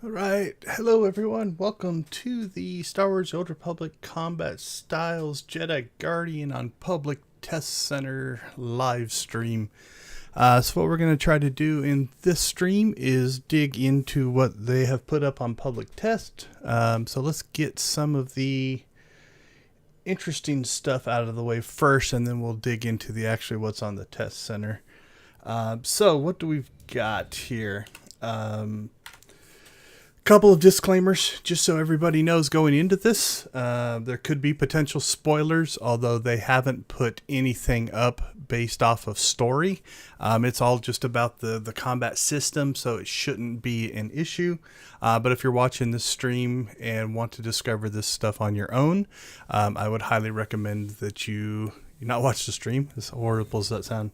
Alright, hello everyone, welcome to the Star Wars The Old Republic Combat Styles Jedi Guardian on Public Test Center live stream. So what we're going to try to do in this stream is dig into what they have put up on public test. So let's get some of the interesting stuff out of the way first, and then we'll dig into the actually what's on the test center. So what do we've got here? Couple of disclaimers just so everybody knows going into this. There could be potential spoilers, although they haven't put anything up based off of story. It's all just about the combat system, so it shouldn't be an issue. But if you're watching this stream and want to discover this stuff on your own, I would highly recommend that you not watch the stream, as horrible as that sounds.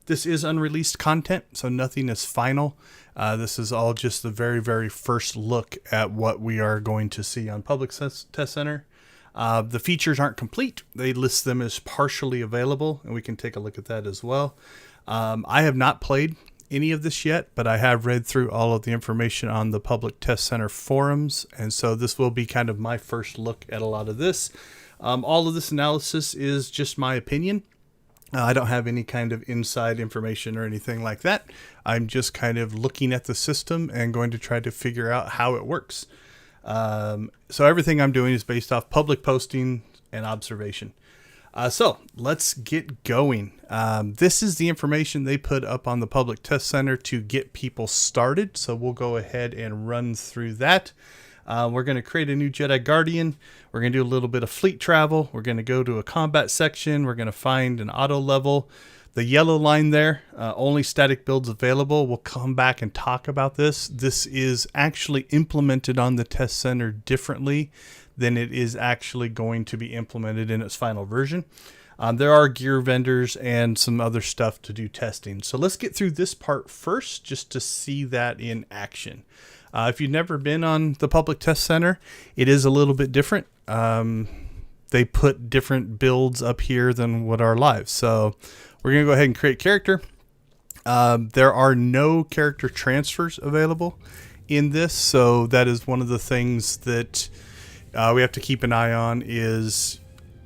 This is unreleased content, so nothing is final. This is all just the very, very first look at what we are going to see on Public Test Center. The features aren't complete. They list them as partially available, and we can take a look at that as well. I have not played any of this yet, but I have read through all of the information on the Public Test Center forums, and so this will be kind of my first look at a lot of this. All of this analysis is just my opinion. I don't have any kind of inside information or anything like that. I'm just kind of looking at the system and going to try to figure out how it works. So everything I'm doing is based off public posting and observation. So let's get going. This is the information they put up on the Public Test Center to get people started. So we'll go ahead and run through that. We're going to create a new Jedi Guardian. We're going to do a little bit of fleet travel. We're going to go to a combat section. We're going to find an auto level. The yellow line there, only static builds available. We'll come back and talk about this. This is actually implemented on the test center differently than it is actually going to be implemented in its final version. There are gear vendors and some other stuff to do testing. So let's get through this part first just to see that in action. If you've never been on the Public Test Center, it is a little bit different. They put different builds up here than what are live. So we're going to go ahead and create character. There are no character transfers available in this. So that is one of the things that we have to keep an eye on. Is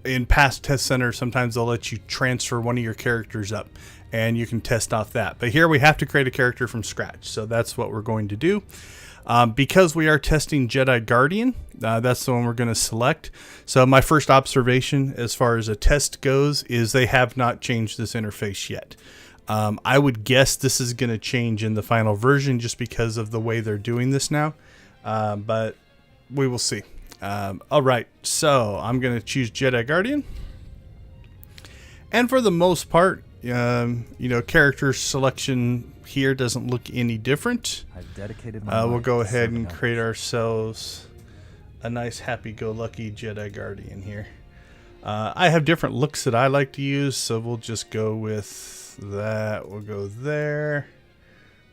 in past test centers, sometimes they'll let you transfer one of your characters up and you can test off that. But here we have to create a character from scratch. So that's what we're going to do. Because we are testing Jedi Guardian, that's the one we're going to select. So my first observation as far as a test goes is they have not changed this interface yet. I would guess this is going to change in the final version just because of the way they're doing this now. But we will see. All right, so I'm going to choose Jedi Guardian. And for the most part, character selection here doesn't look any different. I've dedicated my we'll go ahead and create ourselves a nice happy-go-lucky Jedi Guardian here. I have different looks that I like to use, so we'll just go with that. We'll go there.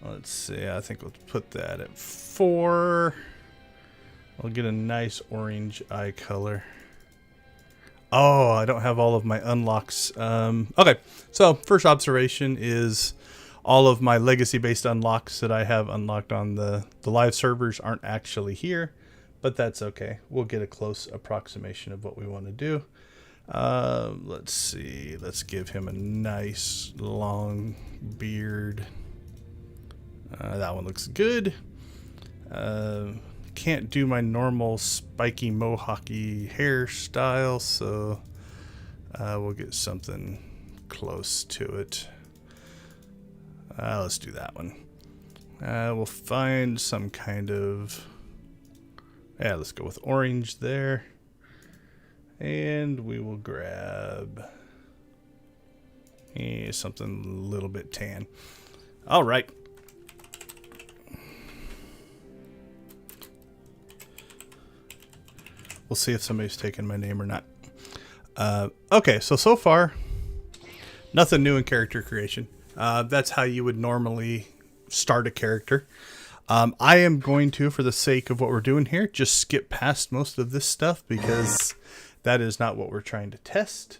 Let's see, I think we'll put that at 4. We'll get a nice orange eye color. Oh, I don't have all of my unlocks. Okay, so first observation is all of my legacy-based unlocks that I have unlocked on the live servers aren't actually here, but that's okay. We'll get a close approximation of what we want to do. Let's see. Let's give him a nice long beard. That one looks good. Can't do my normal spiky mohawky hairstyle, so we'll get something close to it. Let's do that one. We'll find some kind of... Yeah, let's go with orange there. And we will grab something a little bit tan. All right. We'll see if somebody's taken my name or not. Okay, so far, nothing new in character creation. That's how you would normally start a character. I am going to, for the sake of what we're doing here, just skip past most of this stuff because that is not what we're trying to test.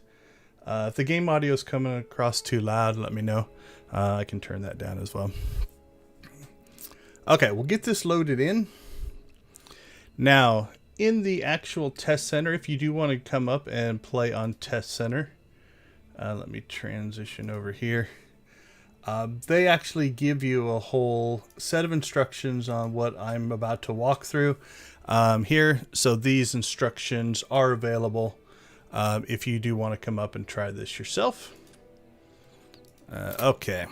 If the game audio is coming across too loud, let me know. I can turn that down as well. Okay, we'll get this loaded in. Now, in the actual test center, if you do want to come up and play on test center, let me transition over here. They actually give you a whole set of instructions on what I'm about to walk through here. So these instructions are available if you do want to come up and try this yourself. Okay.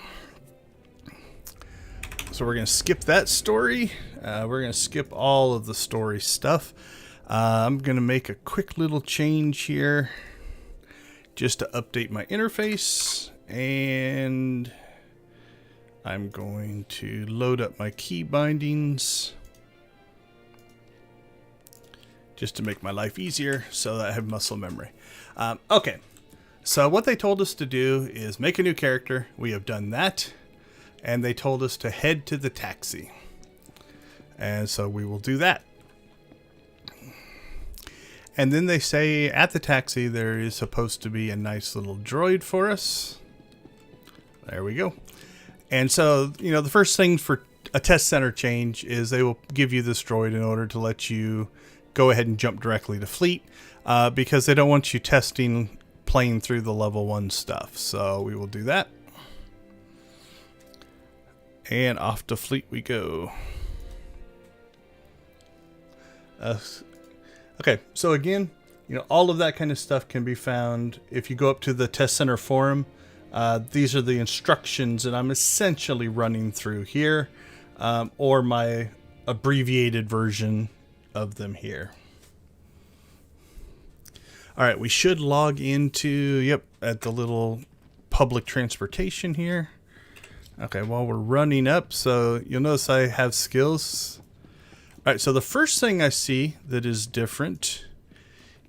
So we're going to skip that story. We're going to skip all of the story stuff. I'm going to make a quick little change here just to update my interface. And I'm going to load up my key bindings just to make my life easier so that I have muscle memory. Okay. So what they told us to do is make a new character. We have done that. And they told us to head to the taxi. And so we will do that. And then they say at the taxi there is supposed to be a nice little droid for us. There we go. And so, you know, the first thing for a test center change is they will give you this droid in order to let you go ahead and jump directly to fleet. Because they don't want you playing through the level 1 stuff. So we will do that. And off to fleet we go. Okay, so again, you know, all of that kind of stuff can be found if you go up to the test center forum. These are the instructions that I'm essentially running through here, or my abbreviated version of them here. All right, we should log into, yep, at the little public transportation here. Okay, while we're running up, so you'll notice I have skills. All right, so the first thing I see that is different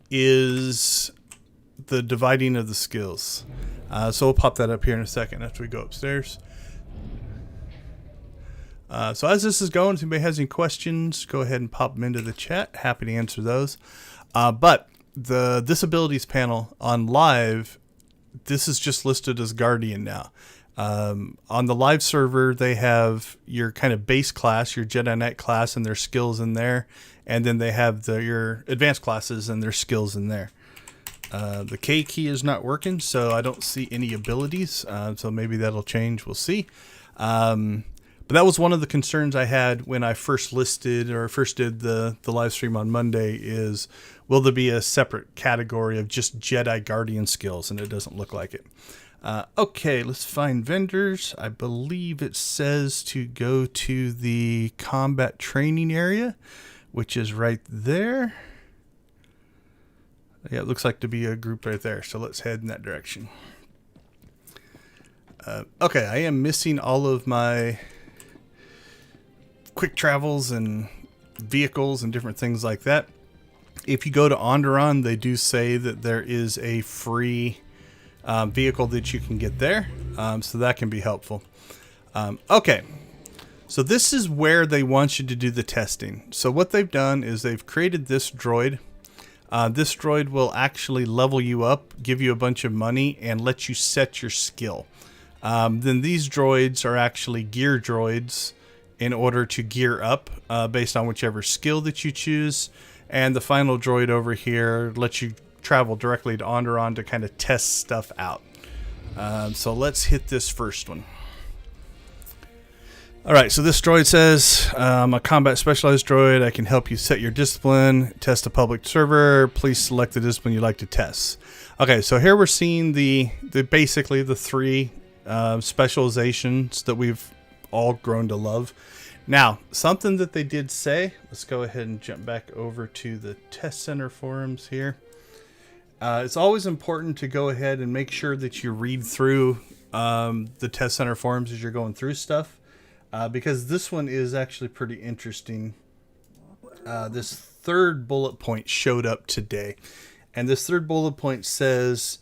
is the dividing of the skills. So we'll pop that up here in a second after we go upstairs. So as this is going, if anybody has any questions, go ahead and pop them into the chat. Happy to answer those. But the disabilities panel on live, this is just listed as Guardian now. On the live server, they have your kind of base class, your Jedi Knight class, and their skills in there. And then they have your advanced classes and their skills in there. The K key is not working, so I don't see any abilities. So maybe that'll change. We'll see. But that was one of the concerns I had when I first did the live stream on Monday is, will there be a separate category of just Jedi Guardian skills? And it doesn't look like it. Okay, let's find vendors. I believe it says to go to the combat training area, which is right there. Yeah, it looks like to be a group right there. So let's head in that direction. Okay, I am missing all of my quick travels and vehicles and different things like that. If you go to Onderon, they do say that there is a free vehicle that you can get there, so that can be helpful. Okay, so this is where they want you to do the testing. So what they've done is they've created this droid. This droid will actually level you up, give you a bunch of money, and let you set your skill. Then these droids are actually gear droids in order to gear up based on whichever skill that you choose. And the final droid over here lets you travel directly to Onderon to kind of test stuff out. So let's hit this first one. All right, so this droid says, I'm a combat specialized droid. I can help you set your discipline, test a public server. Please select the discipline you'd like to test. Okay, so here we're seeing basically the three specializations that we've all grown to love. Now, something that they did say, let's go ahead and jump back over to the test center forums here. It's always important to go ahead and make sure that you read through the test center forums as you're going through stuff, because this one is actually pretty interesting. This third bullet point showed up today, and this third bullet point says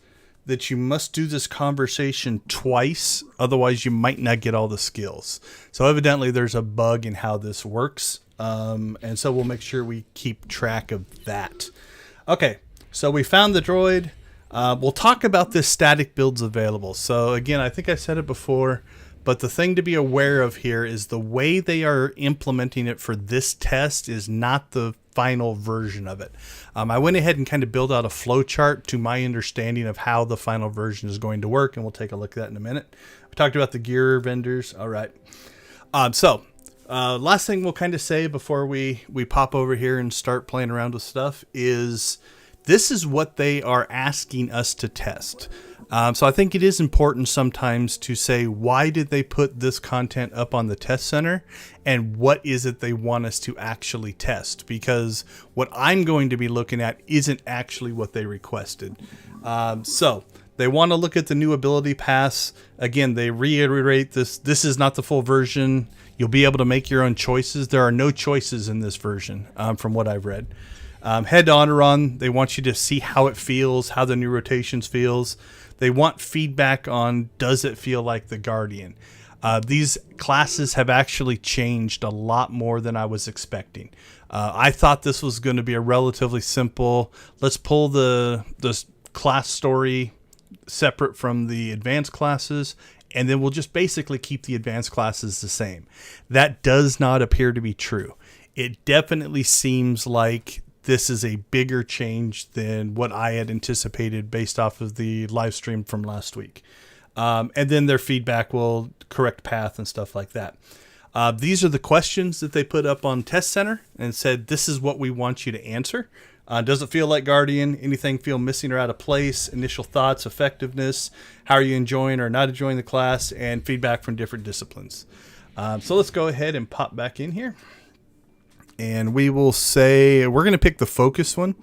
that you must do this conversation twice, otherwise you might not get all the skills. So evidently there's a bug in how this works, and so we'll make sure we keep track of that. Okay. So we found the droid. We'll talk about this static builds available. So again, I think I said it before, But the thing to be aware of here is the way they are implementing it for this test is not the final version of it. I went ahead and kind of built out a flow chart to my understanding of how the final version is going to work, and we'll take a look at that in a minute. We talked about the gear vendors. All right. Last thing we'll kind of say before we pop over here and start playing around with stuff is this is what they are asking us to test. So I think it is important sometimes to say, why did they put this content up on the test center and what is it they want us to actually test? Because what I'm going to be looking at isn't actually what they requested. So they want to look at the new ability pass. Again, they reiterate this is not the full version. You'll be able to make your own choices. There are no choices in this version from what I've read. Head to Honoron, they want you to see how it feels, how the new rotations feels. They want feedback on, does it feel like the Guardian? These classes have actually changed a lot more than I was expecting. I thought this was going to be a relatively simple, let's pull the class story separate from the advanced classes, and then we'll just basically keep the advanced classes the same. That does not appear to be true. It definitely seems like this is a bigger change than what I had anticipated based off of the live stream from last week. And then their feedback will correct path and stuff like that. These are the questions that they put up on Test Center and said, this is what we want you to answer. Does it feel like Guardian? Anything feel missing or out of place? Initial thoughts, effectiveness, how are you enjoying or not enjoying the class, and feedback from different disciplines. So let's go ahead and pop back in here. And we will say, we're going to pick the focus one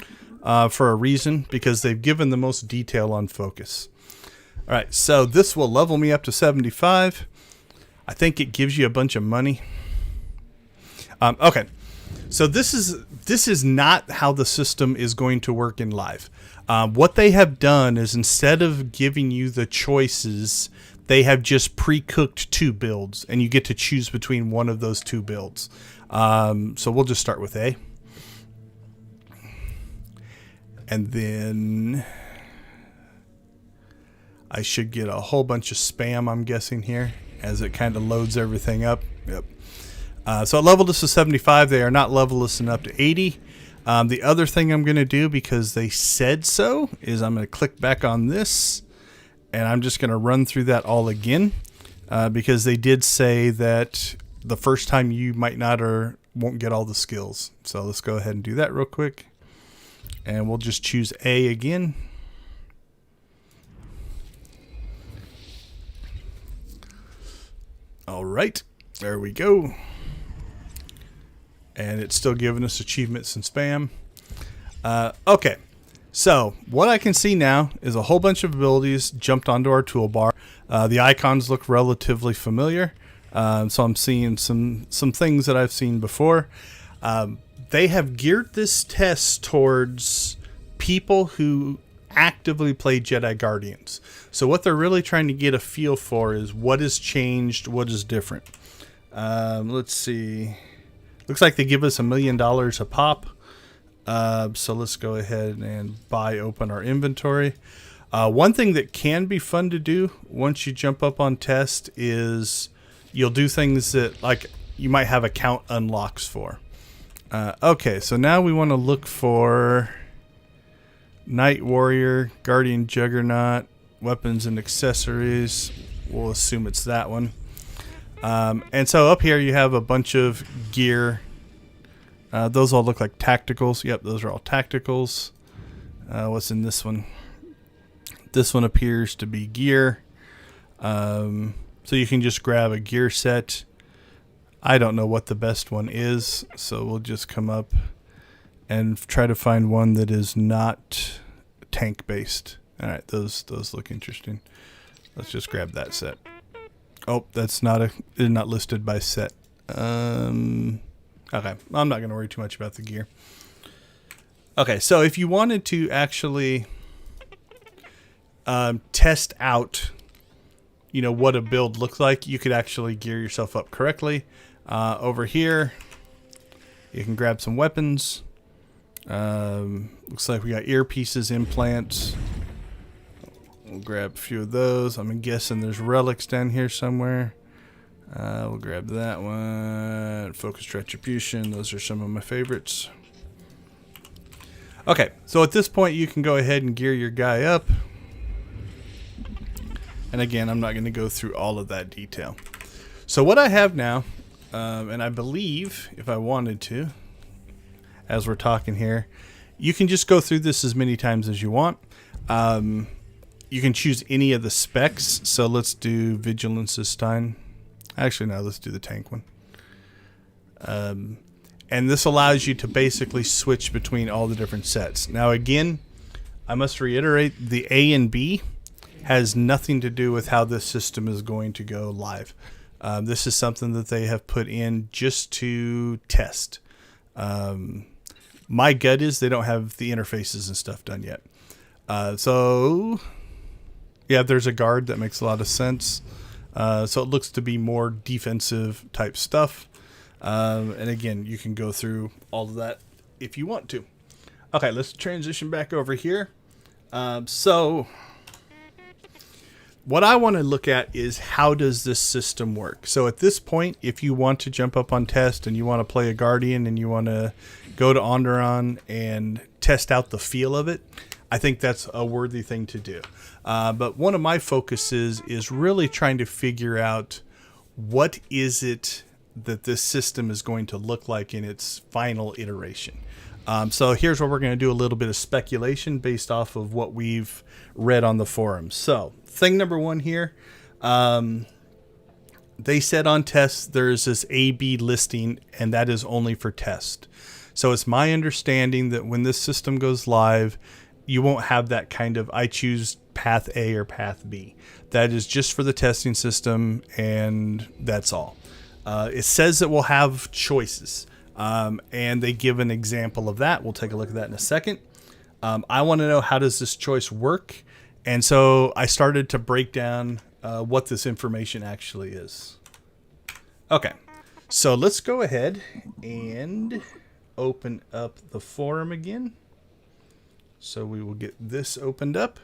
for a reason, because they've given the most detail on focus. All right, so this will level me up to 75. I think it gives you a bunch of money. Okay, so this is not how the system is going to work in live. What they have done is, instead of giving you the choices, they have just pre-cooked 2 builds, and you get to choose between one of those 2 builds. So we'll just start with A. And then I should get a whole bunch of spam, I'm guessing, here, as it kind of loads everything up. Yep. So it leveled us to 75. They are not leveling up to 80. The other thing I'm going to do, because they said so, is I'm going to click back on this, and I'm just going to run through that all again, because they did say that the first time you might not or won't get all the skills. So let's go ahead and do that real quick. And we'll just choose A again. All right, there we go. And it's still giving us achievements and spam. Okay, so what I can see now is a whole bunch of abilities jumped onto our toolbar. The icons look relatively familiar. So I'm seeing some things that I've seen before. They have geared this test towards people who actively play Jedi Guardians. So what they're really trying to get a feel for is what has changed, what is different. Let's see. Looks like they give us $1 million a pop. So let's go ahead and open our inventory. One thing that can be fun to do once you jump up on test is you'll do things that, like, you might have account unlocks for. Okay, so now we want to look for Night Warrior, Guardian Juggernaut, weapons and accessories. We'll assume it's that one. And so up here you have a bunch of gear. Those all look like tacticals. Yep, those are all tacticals. What's in this one? This one appears to be gear. So you can just grab a gear set. I don't know what the best one is, so we'll just come up and try to find one that is not tank based. All right, those look interesting. Let's just grab that set. Oh, that's not listed by set. Okay, I'm not going to worry too much about the gear. Okay, so if you wanted to actually test out, what a build looks like, you could actually gear yourself up correctly. Over here, you can grab some weapons. Looks like we got earpieces, implants. We'll grab a few of those. I'm guessing there's relics down here somewhere. We'll grab that one. Focused retribution. Those are some of my favorites. Okay, so at this point you can go ahead and gear your guy up. And again, I'm not going to go through all of that detail. So what I have now, and I believe if I wanted to, as we're talking here, you can just go through this as many times as you want. You can choose any of the specs. So let's do vigilance this time. Actually, no, let's do the tank one. And this allows you to basically switch between all the different sets. Now, again, I must reiterate, the A and B has nothing to do with how this system is going to go live. This is something that they have put in just to test. My gut is they don't have the interfaces and stuff done yet. So, yeah, there's a guard. That makes a lot of sense. So it looks to be more defensive type stuff. And again, you can go through all of that if you want to. Okay, let's transition back over here. So what I want to look at is how does this system work? So at this point, if you want to jump up on test and you want to play a Guardian and you want to go to Onderon and test out the feel of it, I think that's a worthy thing to do. But one of my focuses is really trying to figure out what is it that this system is going to look like in its final iteration. So here's where we're going to do a little bit of speculation based off of what we've read on the forums. So thing number one here, they said on test there's this A-B listing, and that is only for test. So it's my understanding that when this system goes live, you won't have that kind of I choose path A or path B. That is just for the testing system, and that's all. It says that we'll have choices, and they give an example of that. We'll take a look at that in a second. I want to know, how does this choice work? And so I started to break down what this information actually is. Okay, so let's go ahead and open up the forum again. So we will get this opened up,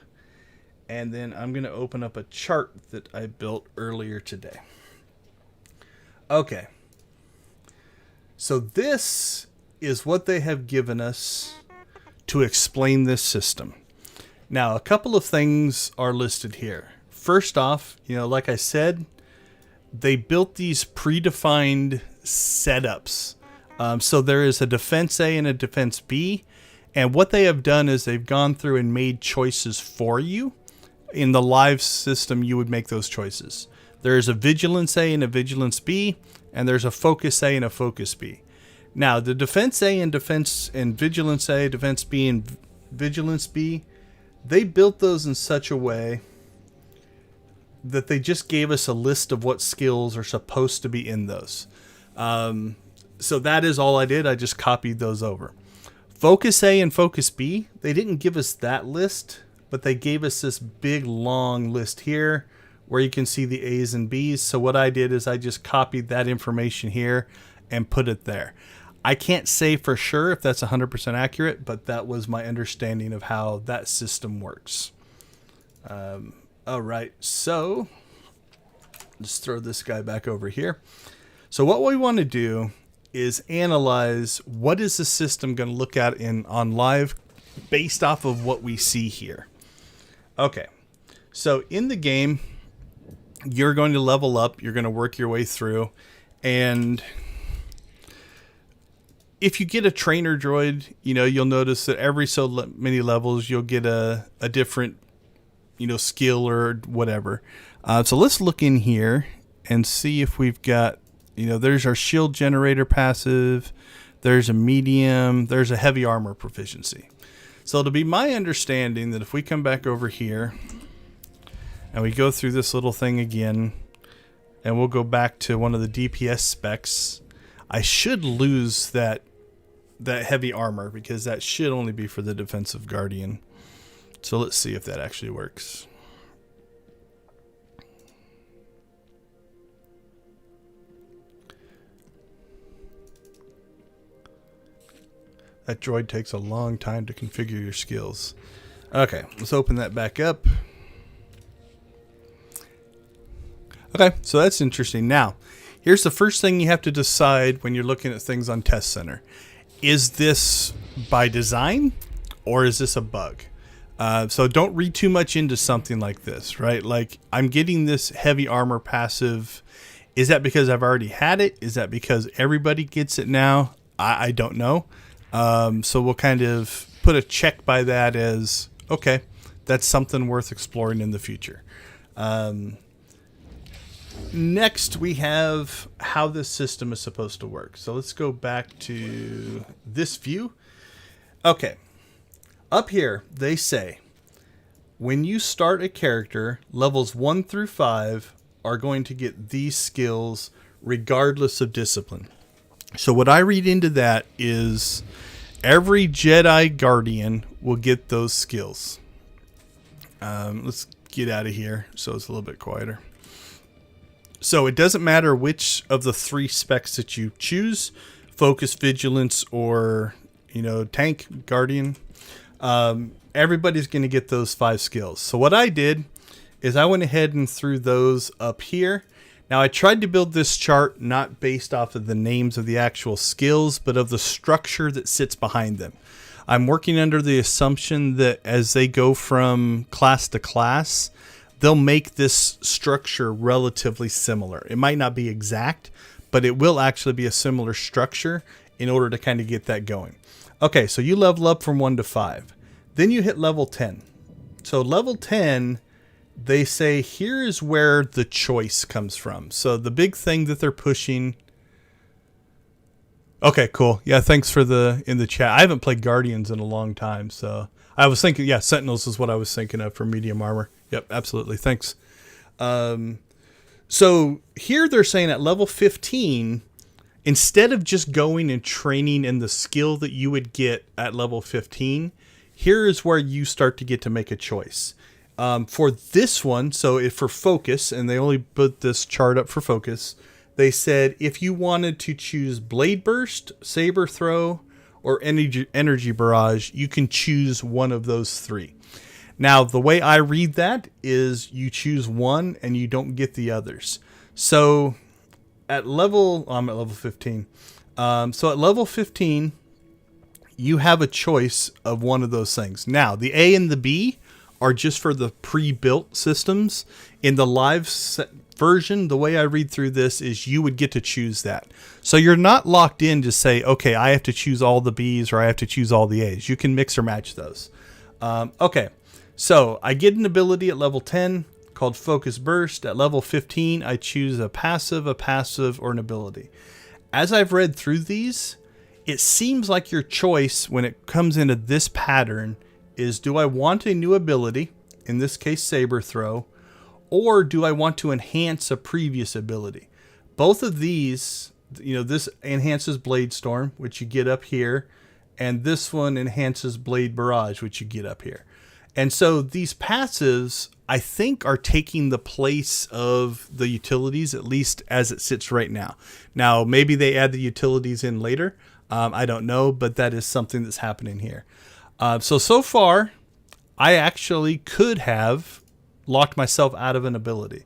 and then I'm going to open up a chart that I built earlier today. Okay, so this is what they have given us to explain this system. Now, a couple of things are listed here. First off, like I said, they built these predefined setups. So there is a defense A and a defense B. And what they have done is they've gone through and made choices for you. In the live system, you would make those choices. There's a vigilance A and a vigilance B, and there's a focus A and a focus B. Now, the defense A and vigilance A, defense B and vigilance B, they built those in such a way that they just gave us a list of what skills are supposed to be in those. So that is all I did. I just copied those over. Focus A and Focus B, they didn't give us that list, but they gave us this big long list here where you can see the A's and B's. So what I did is I just copied that information here and put it there. I can't say for sure if that's 100% accurate, but that was my understanding of how that system works. All right, so let's throw this guy back over here. So what we want to do is analyze what is the system going to look at on live based off of what we see here. Okay, so in the game, you're going to level up, you're going to work your way through, and if you get a trainer droid, you'll notice that every so many levels you'll get a different skill or whatever. So let's look in here and see if we've got, there's our shield generator passive, there's a medium, there's a heavy armor proficiency. So it'll be my understanding that if we come back over here and we go through this little thing again, and we'll go back to one of the DPS specs, I should lose that heavy armor because that should only be for the defensive guardian. So let's see if that actually works. That droid takes a long time to configure your skills. Okay, let's open that back up. Okay, so that's interesting. Now, here's the first thing you have to decide when you're looking at things on Test Center. Is this by design or is this a bug? So don't read too much into something like this, right? Like, I'm getting this heavy armor passive. Is that because I've already had it? Is that because everybody gets it now? I don't know. So we'll kind of put a check by that as, okay, that's something worth exploring in the future. Next, we have how this system is supposed to work. So let's go back to this view. Okay. Up here, they say, when you start a character, levels 1 through 5 are going to get these skills regardless of discipline. So what I read into that is every Jedi Guardian will get those skills. Let's get out of here so it's a little bit quieter. So it doesn't matter which of the 3 specs that you choose, focus, vigilance, or, tank, guardian. Everybody's going to get those 5 skills. So what I did is I went ahead and threw those up here. Now I tried to build this chart not based off of the names of the actual skills, but of the structure that sits behind them. I'm working under the assumption that as they go from class to class, they'll make this structure relatively similar. It might not be exact, but it will actually be a similar structure in order to kind of get that going. Okay, so you level up from 1 to 5. Then you hit level 10. So level 10, they say here is where the choice comes from. So the big thing that they're pushing. Okay, cool. Yeah, thanks for in the chat. I haven't played Guardians in a long time, so I was thinking, yeah, Sentinels is what I was thinking of for medium armor. Yep, absolutely. Thanks. So here they're saying at level 15, instead of just going and training in the skill that you would get at level 15, here is where you start to get to make a choice. For this one, so if for focus, and they only put this chart up for focus, they said if you wanted to choose Blade Burst, Saber Throw, or Energy Barrage, you can choose one of those 3. Now, the way I read that is you choose one and you don't get the others. So I'm at level 15. So at level 15, you have a choice of one of those things. Now, the A and the B are just for the pre-built systems. In the live version, the way I read through this is you would get to choose that. So you're not locked in to say, okay, I have to choose all the Bs or I have to choose all the As. You can mix or match those. Okay, so I get an ability at level 10 called Focus Burst. At level 15, I choose a passive, or an ability. As I've read through these, it seems like your choice when it comes into this pattern is, do I want a new ability, in this case Saber Throw, or do I want to enhance a previous ability? Both of these, this enhances Blade Storm, which you get up here, and this one enhances Blade Barrage, which you get up here. And so these passives, I think, are taking the place of the utilities, at least as it sits right now. Now, maybe they add the utilities in later. I don't know, but that is something that's happening here. So far, I actually could have locked myself out of an ability.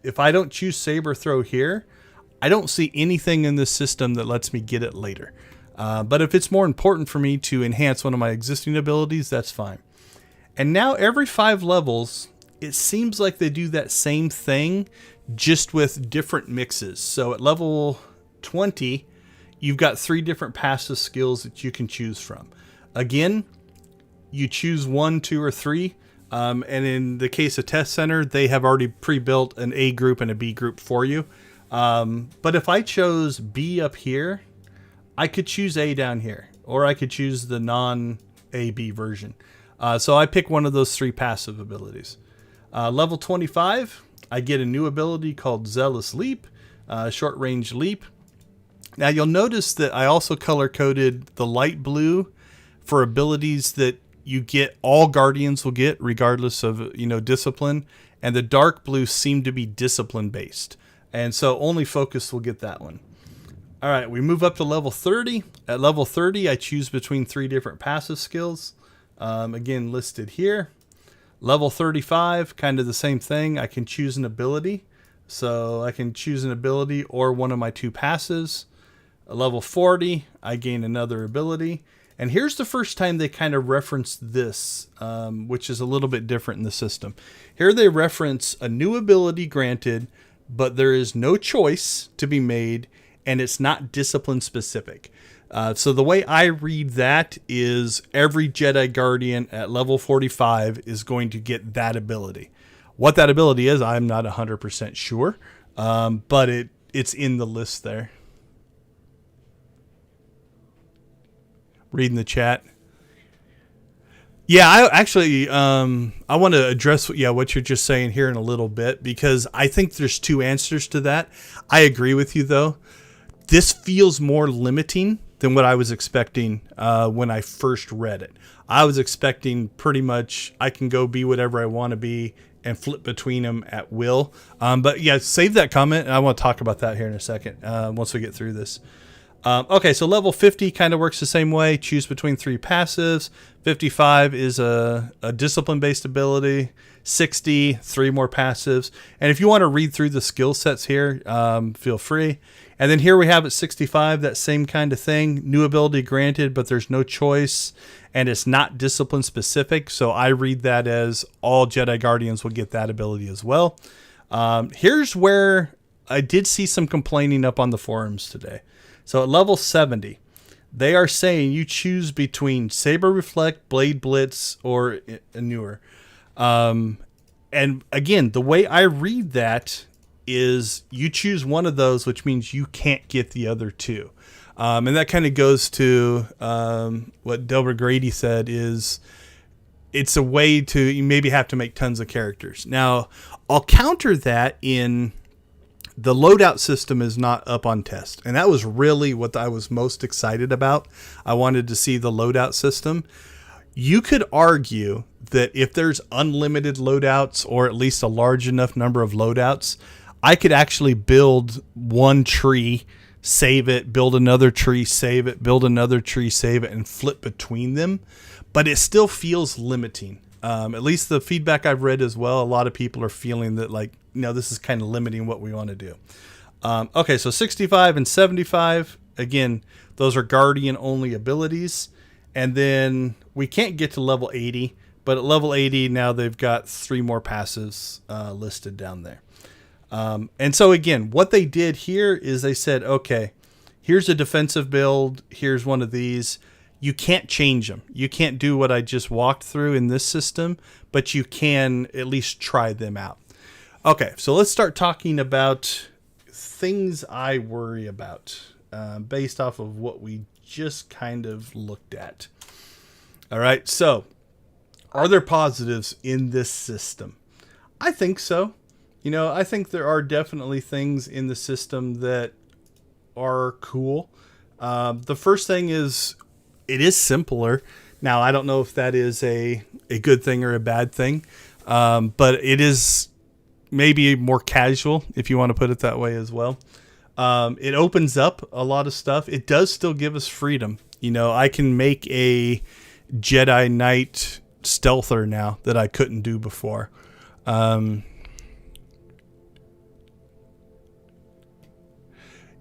If I don't choose Saber Throw here, I don't see anything in this system that lets me get it later. But if it's more important for me to enhance one of my existing abilities, that's fine. And now every 5 levels, it seems like they do that same thing, just with different mixes. So at level 20, you've got 3 different passive skills that you can choose from. Again, you choose 1, 2, or 3. And in the case of Test Center, they have already pre-built an A group and a B group for you. But if I chose B up here, I could choose A down here, or I could choose the non-A-B version. So I pick one of those 3 passive abilities. Level 25, I get a new ability called Zealous Leap, short range leap. Now you'll notice that I also color coded the light blue for abilities that you get, all Guardians will get regardless of, discipline. And the dark blue seem to be discipline based. And so only Focus will get that one. All right, we move up to level 30. At level 30, I choose between 3 different passive skills. Again, listed here. Level 35, kind of the same thing. I can choose an ability. So I can choose an ability or one of my 2 passives. At level 40, I gain another ability. And here's the first time they kind of reference this, which is a little bit different in the system. Here they reference a new ability granted, but there is no choice to be made, and it's not discipline specific. So the way I read that is every Jedi Guardian at level 45 is going to get that ability. What that ability is, I'm not 100% sure, but it's in the list there. Reading the chat. Yeah, I actually I want to address what you're just saying here in a little bit, because I think there's 2 answers to that. I agree with you though. This feels more limiting than what I was expecting when I first read it. I was expecting pretty much I can go be whatever I want to be and flip between them at will. But yeah, save that comment, and I want to talk about that here in a second once we get through this. Okay, so level 50 kind of works the same way. Choose between 3 passives. 55 is a discipline-based ability. 60, 3 more passives. And if you want to read through the skill sets here, feel free. And then here we have at 65, that same kind of thing. New ability granted, but there's no choice. And it's not discipline specific. So I read that as all Jedi Guardians will get that ability as well. Here's where I did see some complaining up on the forums today. So at level 70, they are saying you choose between Saber Reflect, Blade Blitz, or Newer. And again, the way I read that is you choose one of those, which means you can't get the other 2. And that kind of goes to what Delbert Grady said is it's a way to, you maybe have to make tons of characters. Now, I'll counter that in the loadout system is not up on test. And that was really what I was most excited about. I wanted to see the loadout system. You could argue that if there's unlimited loadouts, or at least a large enough number of loadouts, I could actually build one tree, save it, build another tree, save it, build another tree, save it, and flip between them. But it still feels limiting. At least the feedback I've read as well, a lot of people are feeling that, like, no, this is kind of limiting what we want to do. Okay, so 65 and 75, again, those are Guardian only abilities. And then we can't get to level 80, but at level 80 now they've got 3 more passives listed down there. And so again, what they did here is they said, okay, here's a defensive build, here's one of these. You can't change them. You can't do what I just walked through in this system, but you can at least try them out. Okay, so let's start talking about things I worry about based off of what we just kind of looked at. All right, so are there positives in this system? I think so. You know, I think there are definitely things in the system that are cool. The first thing is it is simpler. Now, I don't know if that is a good thing or a bad thing, but it is maybe more casual, if you want to put it that way as well. It opens up a lot of stuff. It does still give us freedom. You know, I can make a Jedi Knight stealther now that I couldn't do before.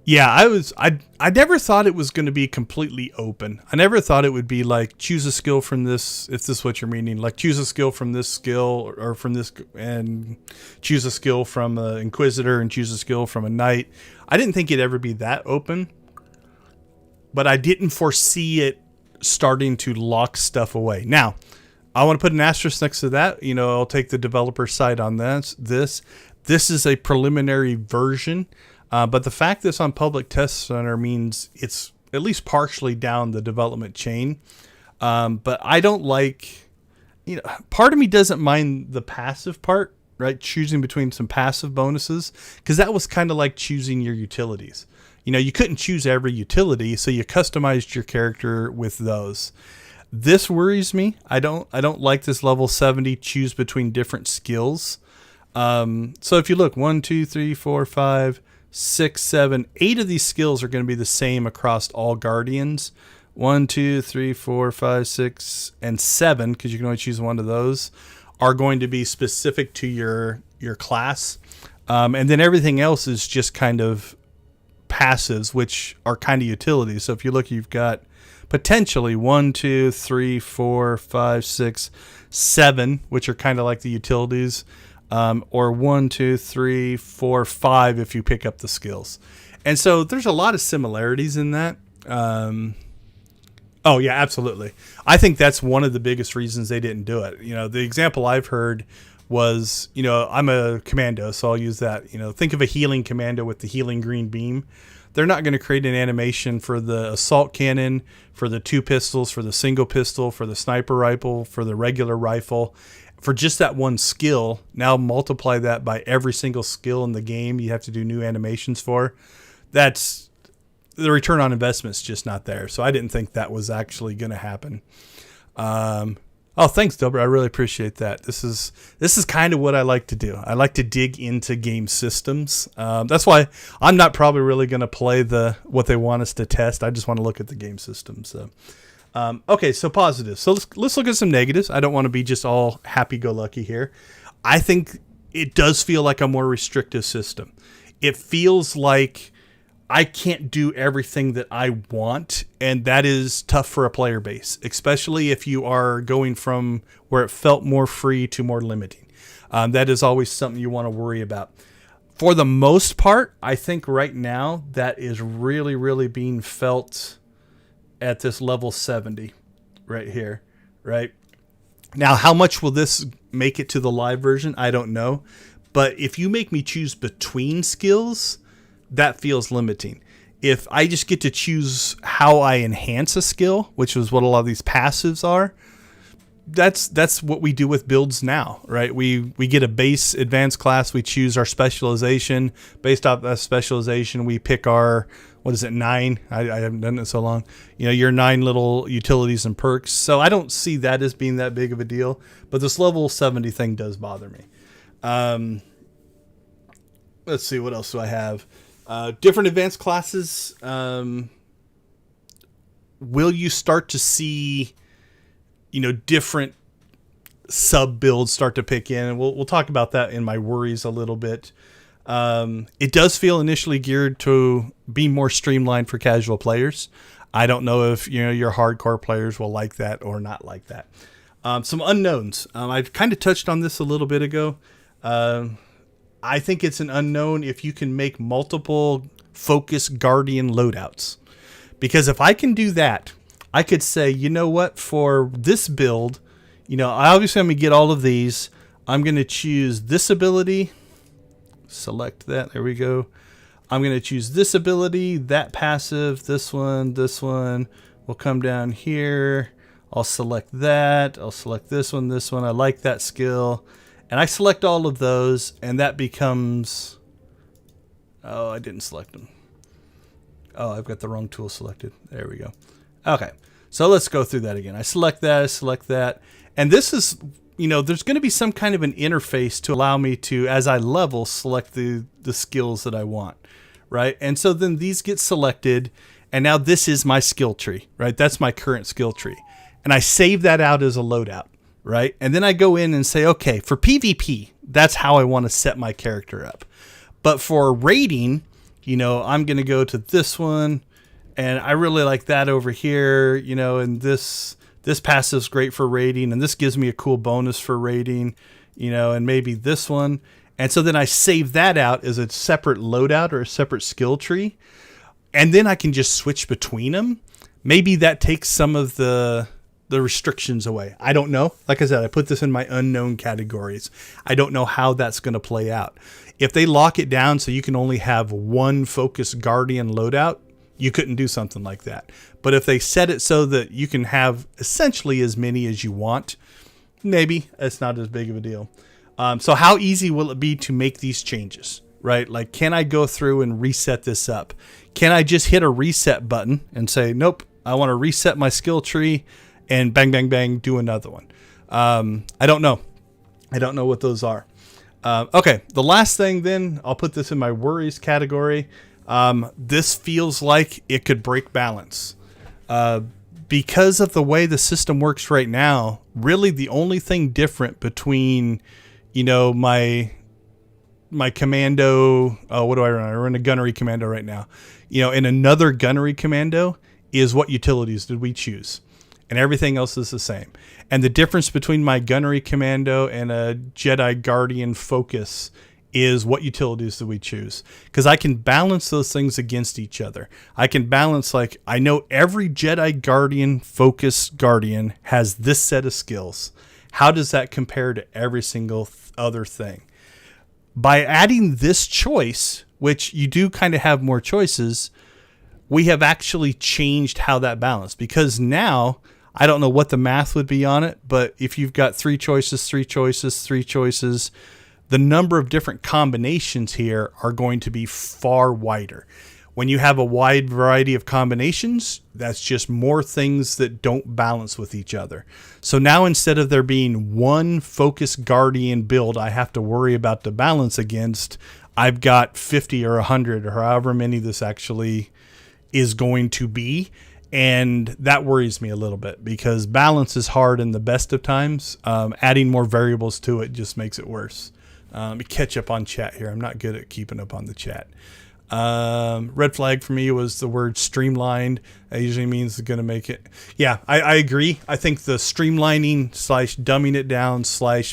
Yeah, I never thought it was going to be completely open. I never thought it would be like choose a skill from this, if this is what you're meaning, like choose a skill from this skill or from this, and choose a skill from an Inquisitor and choose a skill from a Knight. I didn't think it'd ever be that open, but I didn't foresee it starting to lock stuff away. Now, I want to put an asterisk next to that. You know, I'll take the developer side on this. This is a preliminary version. But the fact that it's on Public Test Center means it's at least partially down the development chain. But I don't like, you know, part of me doesn't mind the passive part, right? Choosing between some passive bonuses, because that was kind of like choosing your utilities. You know, you couldn't choose every utility, so you customized your character with those. This worries me. I don't like this level 70 choose between different skills. So if you look, 1, 2, 3, 4, 5, 6, 7, 8 of these skills are going to be the same across all Guardians. 1, 2, 3, 4, 5, 6, and 7, because you can only choose one of those, are going to be specific to your class. And then everything else is just kind of passives, which are kind of utilities. So if you look, you've got potentially 1, 2, 3, 4, 5, 6, 7, which are kind of like the utilities, or 1, 2, 3, 4, 5 if you pick up the skills. And so there's a lot of similarities in that. Oh yeah, absolutely. I think that's one of the biggest reasons they didn't do it. You know, the example I've heard was, you know, I'm a commando, so I'll use that. You know, think of a healing commando with the healing green beam. They're not going to create an animation for the assault cannon, for the 2 pistols, for the single pistol, for the sniper rifle, for the regular rifle, for just that one skill. Now multiply that by every single skill in the game you have to do new animations for. That's the return on investment's just not there. So I didn't think that was actually going to happen. Oh, thanks, Dilbert. I really appreciate that. This is kind of what I like to do. I like to dig into game systems. That's why I'm not probably really going to play what they want us to test. I just want to look at the game system. So, okay, so positives. So let's look at some negatives. I don't want to be just all happy-go-lucky here. I think it does feel like a more restrictive system. It feels like I can't do everything that I want, and that is tough for a player base, especially if you are going from where it felt more free to more limiting. That is always something you want to worry about. For the most part, I think right now that is really, really being felt at this level 70 right here, right? Now, how much will this make it to the live version? I don't know. But if you make me choose between skills, that feels limiting. If I just get to choose how I enhance a skill, which is what a lot of these passives are, that's what we do with builds now, right? We get a base advanced class, we choose our specialization. Based off that specialization, we pick our, 9? I haven't done it so long. You know, your 9 little utilities and perks. So I don't see that as being that big of a deal. But this level 70 thing does bother me. Let's see, what else do I have? Different advanced classes. Will you start to see, different sub builds start to pick in? And we'll talk about that in my worries a little bit. It does feel initially geared to be more streamlined for casual players. I don't know if your hardcore players will like that or not like that. Some unknowns. I've kind of touched on this a little bit ago. I think it's an unknown if you can make multiple focus guardian loadouts. Because if I can do that, I could say, you know what, for this build, obviously I'm going to get all of these. I'm going to choose this ability. Select that. There we go. I'm going to choose this ability, that passive, this one will come down here. I'll select that. I'll select this one. I like that skill. And I select all of those, and that becomes... Oh, I didn't select them. Oh, I've got the wrong tool selected. There we go. Okay, so let's go through that again. I select that. And this is, there's going to be some kind of an interface to allow me to, as I level, select the skills that I want, right? And so then these get selected, and now this is my skill tree, right? That's my current skill tree. And I save that out as a loadout. Right? And then I go in and say, okay, for PvP, that's how I want to set my character up. But for raiding, I'm going to go to this one, and I really like that over here, and this passive's great for raiding, and this gives me a cool bonus for raiding, and maybe this one. And so then I save that out as a separate loadout or a separate skill tree, and then I can just switch between them. Maybe that takes some of the restrictions away. I don't know. Like I said, I put this in my unknown categories. I don't know how that's going to play out. If they lock it down so you can only have one focus guardian loadout, you couldn't do something like that. But if they set it so that you can have essentially as many as you want, maybe it's not as big of a deal. So how easy will it be to make these changes, right? Like, can I go through and reset this up? Can I just hit a reset button and say, nope, I want to reset my skill tree, and bang, bang, bang, do another one? I don't know. I don't know what those are. Okay, the last thing then, I'll put this in my worries category. This feels like it could break balance. Because of the way the system works right now, really the only thing different between, my my commando. Oh, what do I run? I run a gunnery commando right now. And another gunnery commando is what utilities did we choose, and everything else is the same. And the difference between my gunnery commando and a Jedi Guardian focus is what utilities do we choose, because I can balance those things against each other. I can balance, like, I know every Jedi Guardian focus Guardian has this set of skills. How does that compare to every single other thing? By adding this choice, which you do kind of have more choices, we have actually changed how that balance, because now I don't know what the math would be on it, but if you've got three choices, the number of different combinations here are going to be far wider. When you have a wide variety of combinations, that's just more things that don't balance with each other. So now, instead of there being one focus Guardian build I have to worry about the balance against, I've got 50 or 100 or however many this actually is going to be. And that worries me a little bit, because balance is hard in the best of times. Adding more variables to it just makes it worse. Let me catch up on chat here. I'm not good at keeping up on the chat. Red flag for me was the word streamlined. That usually means it's going to make it. Yeah, I agree. I think the streamlining / dumbing it down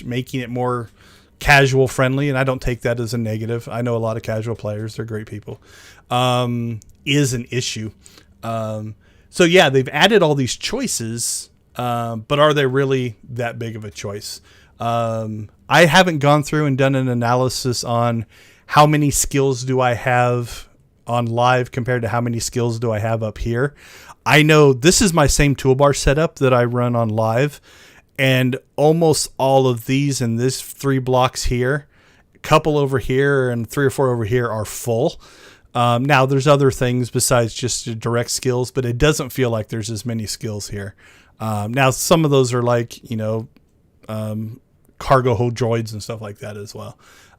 / making it more casual friendly, and I don't take that as a negative. I know a lot of casual players. They're great people. Is an issue. So yeah, they've added all these choices, but are they really that big of a choice? I haven't gone through and done an analysis on how many skills do I have on live compared to how many skills do I have up here. I know this is my same toolbar setup that I run on live, and almost all of these in this 3 blocks here, a couple over here and 3 or 4 over here are full. Now there's other things besides just direct skills, but it doesn't feel like there's as many skills here. Now some of those are like, cargo hold droids and stuff like that as well.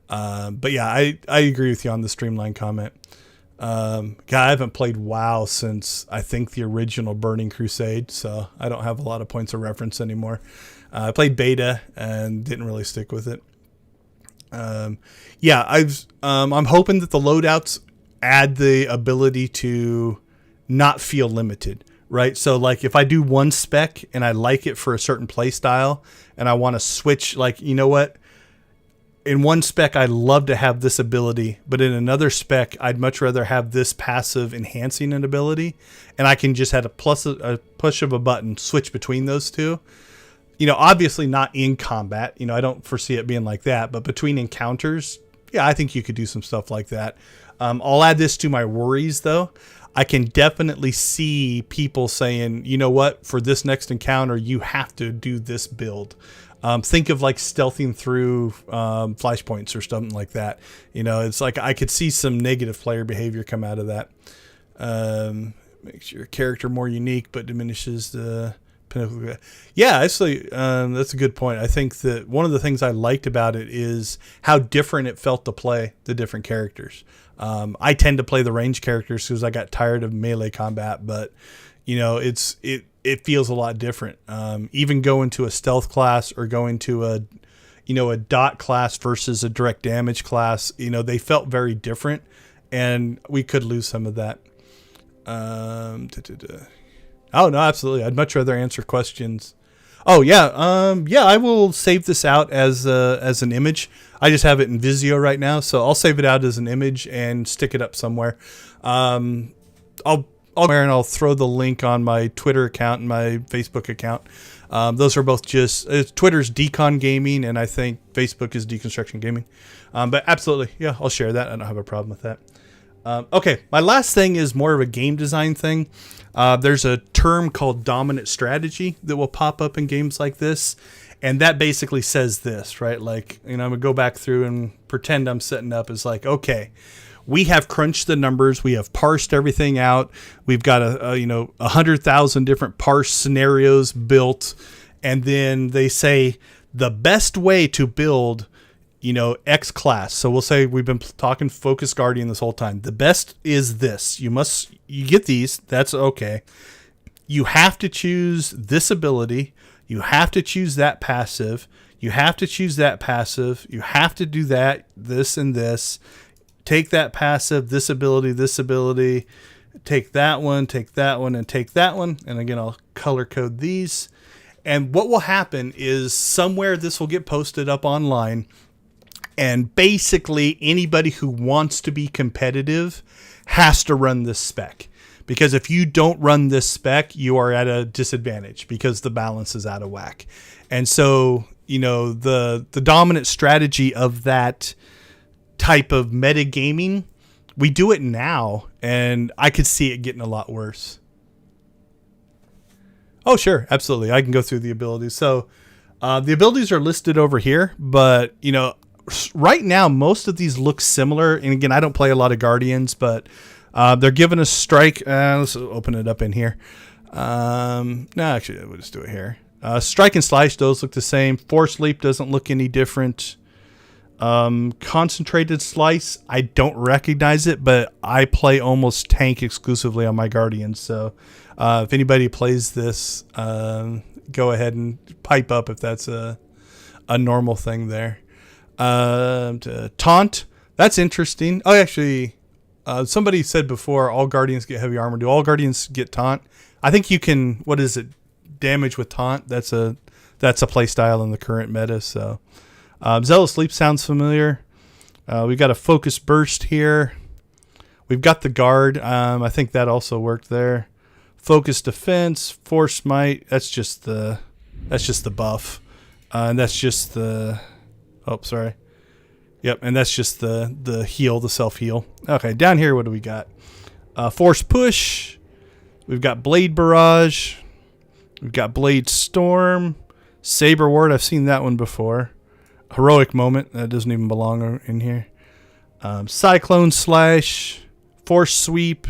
But yeah, I agree with you on the streamline comment. I haven't played WoW since I think the original Burning Crusade, so I don't have a lot of points of reference anymore. I played beta and didn't really stick with it. I'm hoping that the loadouts add the ability to not feel limited, right? So like if I do one spec and I like it for a certain play style and I want to switch, like, you know what? In one spec, I'd love to have this ability, but in another spec, I'd much rather have this passive enhancing an ability, and I can just have a push of a button switch between those two. Obviously not in combat. I don't foresee it being like that, but between encounters, yeah, I think you could do some stuff like that. I'll add this to my worries, though. I can definitely see people saying, you know what, for this next encounter, you have to do this build. Think of like stealthing through flashpoints or something like that. It's like I could see some negative player behavior come out of that. Makes your character more unique, but diminishes the pinnacle. Yeah, actually, that's a good point. I think that one of the things I liked about it is how different it felt to play the different characters. I tend to play the range characters because I got tired of melee combat, but it feels a lot different. Even going to a stealth class or going to a dot class versus a direct damage class, they felt very different, and we could lose some of that. Oh no, absolutely. I'd much rather answer questions. Oh yeah. I will save this out as an image. I just have it in Visio right now, so I'll save it out as an image and stick it up somewhere. I'll throw the link on my Twitter account and my Facebook account. Those are both just Twitter's Decon Gaming, and I think Facebook is Deconstruction Gaming. But absolutely, yeah, I'll share that. I don't have a problem with that. Okay, my last thing is more of a game design thing. There's a term called dominant strategy that will pop up in games like this. And that basically says this, right? Like, I'm going to go back through and pretend I'm setting up as like, okay, we have crunched the numbers. We have parsed everything out. We've got 100,000 different parse scenarios built. And then they say the best way to build, X class. So we'll say we've been talking Focus Guardian this whole time. The best is this. You get these. That's okay. You have to choose this ability. You have to choose that passive. You have to choose that passive. You have to do that, this and this. Take that passive, this ability, take that one, and take that one. And again, I'll color code these. And what will happen is somewhere this will get posted up online. And basically anybody who wants to be competitive has to run this spec. Because if you don't run this spec, you are at a disadvantage because the balance is out of whack. And so, you know, the dominant strategy of that type of metagaming, we do it now, and I could see it getting a lot worse. Oh, sure. Absolutely. I can go through the abilities. So the abilities are listed over here, but, you know, right now, most of these look similar. And again, I don't play a lot of Guardians, but they're giving us strike. Let's open it up in here. No, actually, we'll just do it here. Strike and slash, those look the same. Force leap doesn't look any different. Concentrated slice, I don't recognize it, but I play almost tank exclusively on my Guardians. So if anybody plays this, go ahead and pipe up if that's a normal thing there. Taunt, that's interesting. Oh, actually, somebody said before all Guardians get heavy armor. Do all Guardians get taunt? I think you can, what is it? Damage with taunt. That's a play style in the current meta. So Zealous Leap sounds familiar. We've got a focus burst here. We've got the guard. I think that also worked there. Focus defense, force smite. That's just the buff, and that's just the. Oh, sorry. Yep, and that's just the heal, the self heal. Okay, down here, what do we got? Force push. We've got blade barrage. We've got blade storm, saber ward. I've seen that one before. Heroic moment, that doesn't even belong in here. Cyclone slash, force sweep,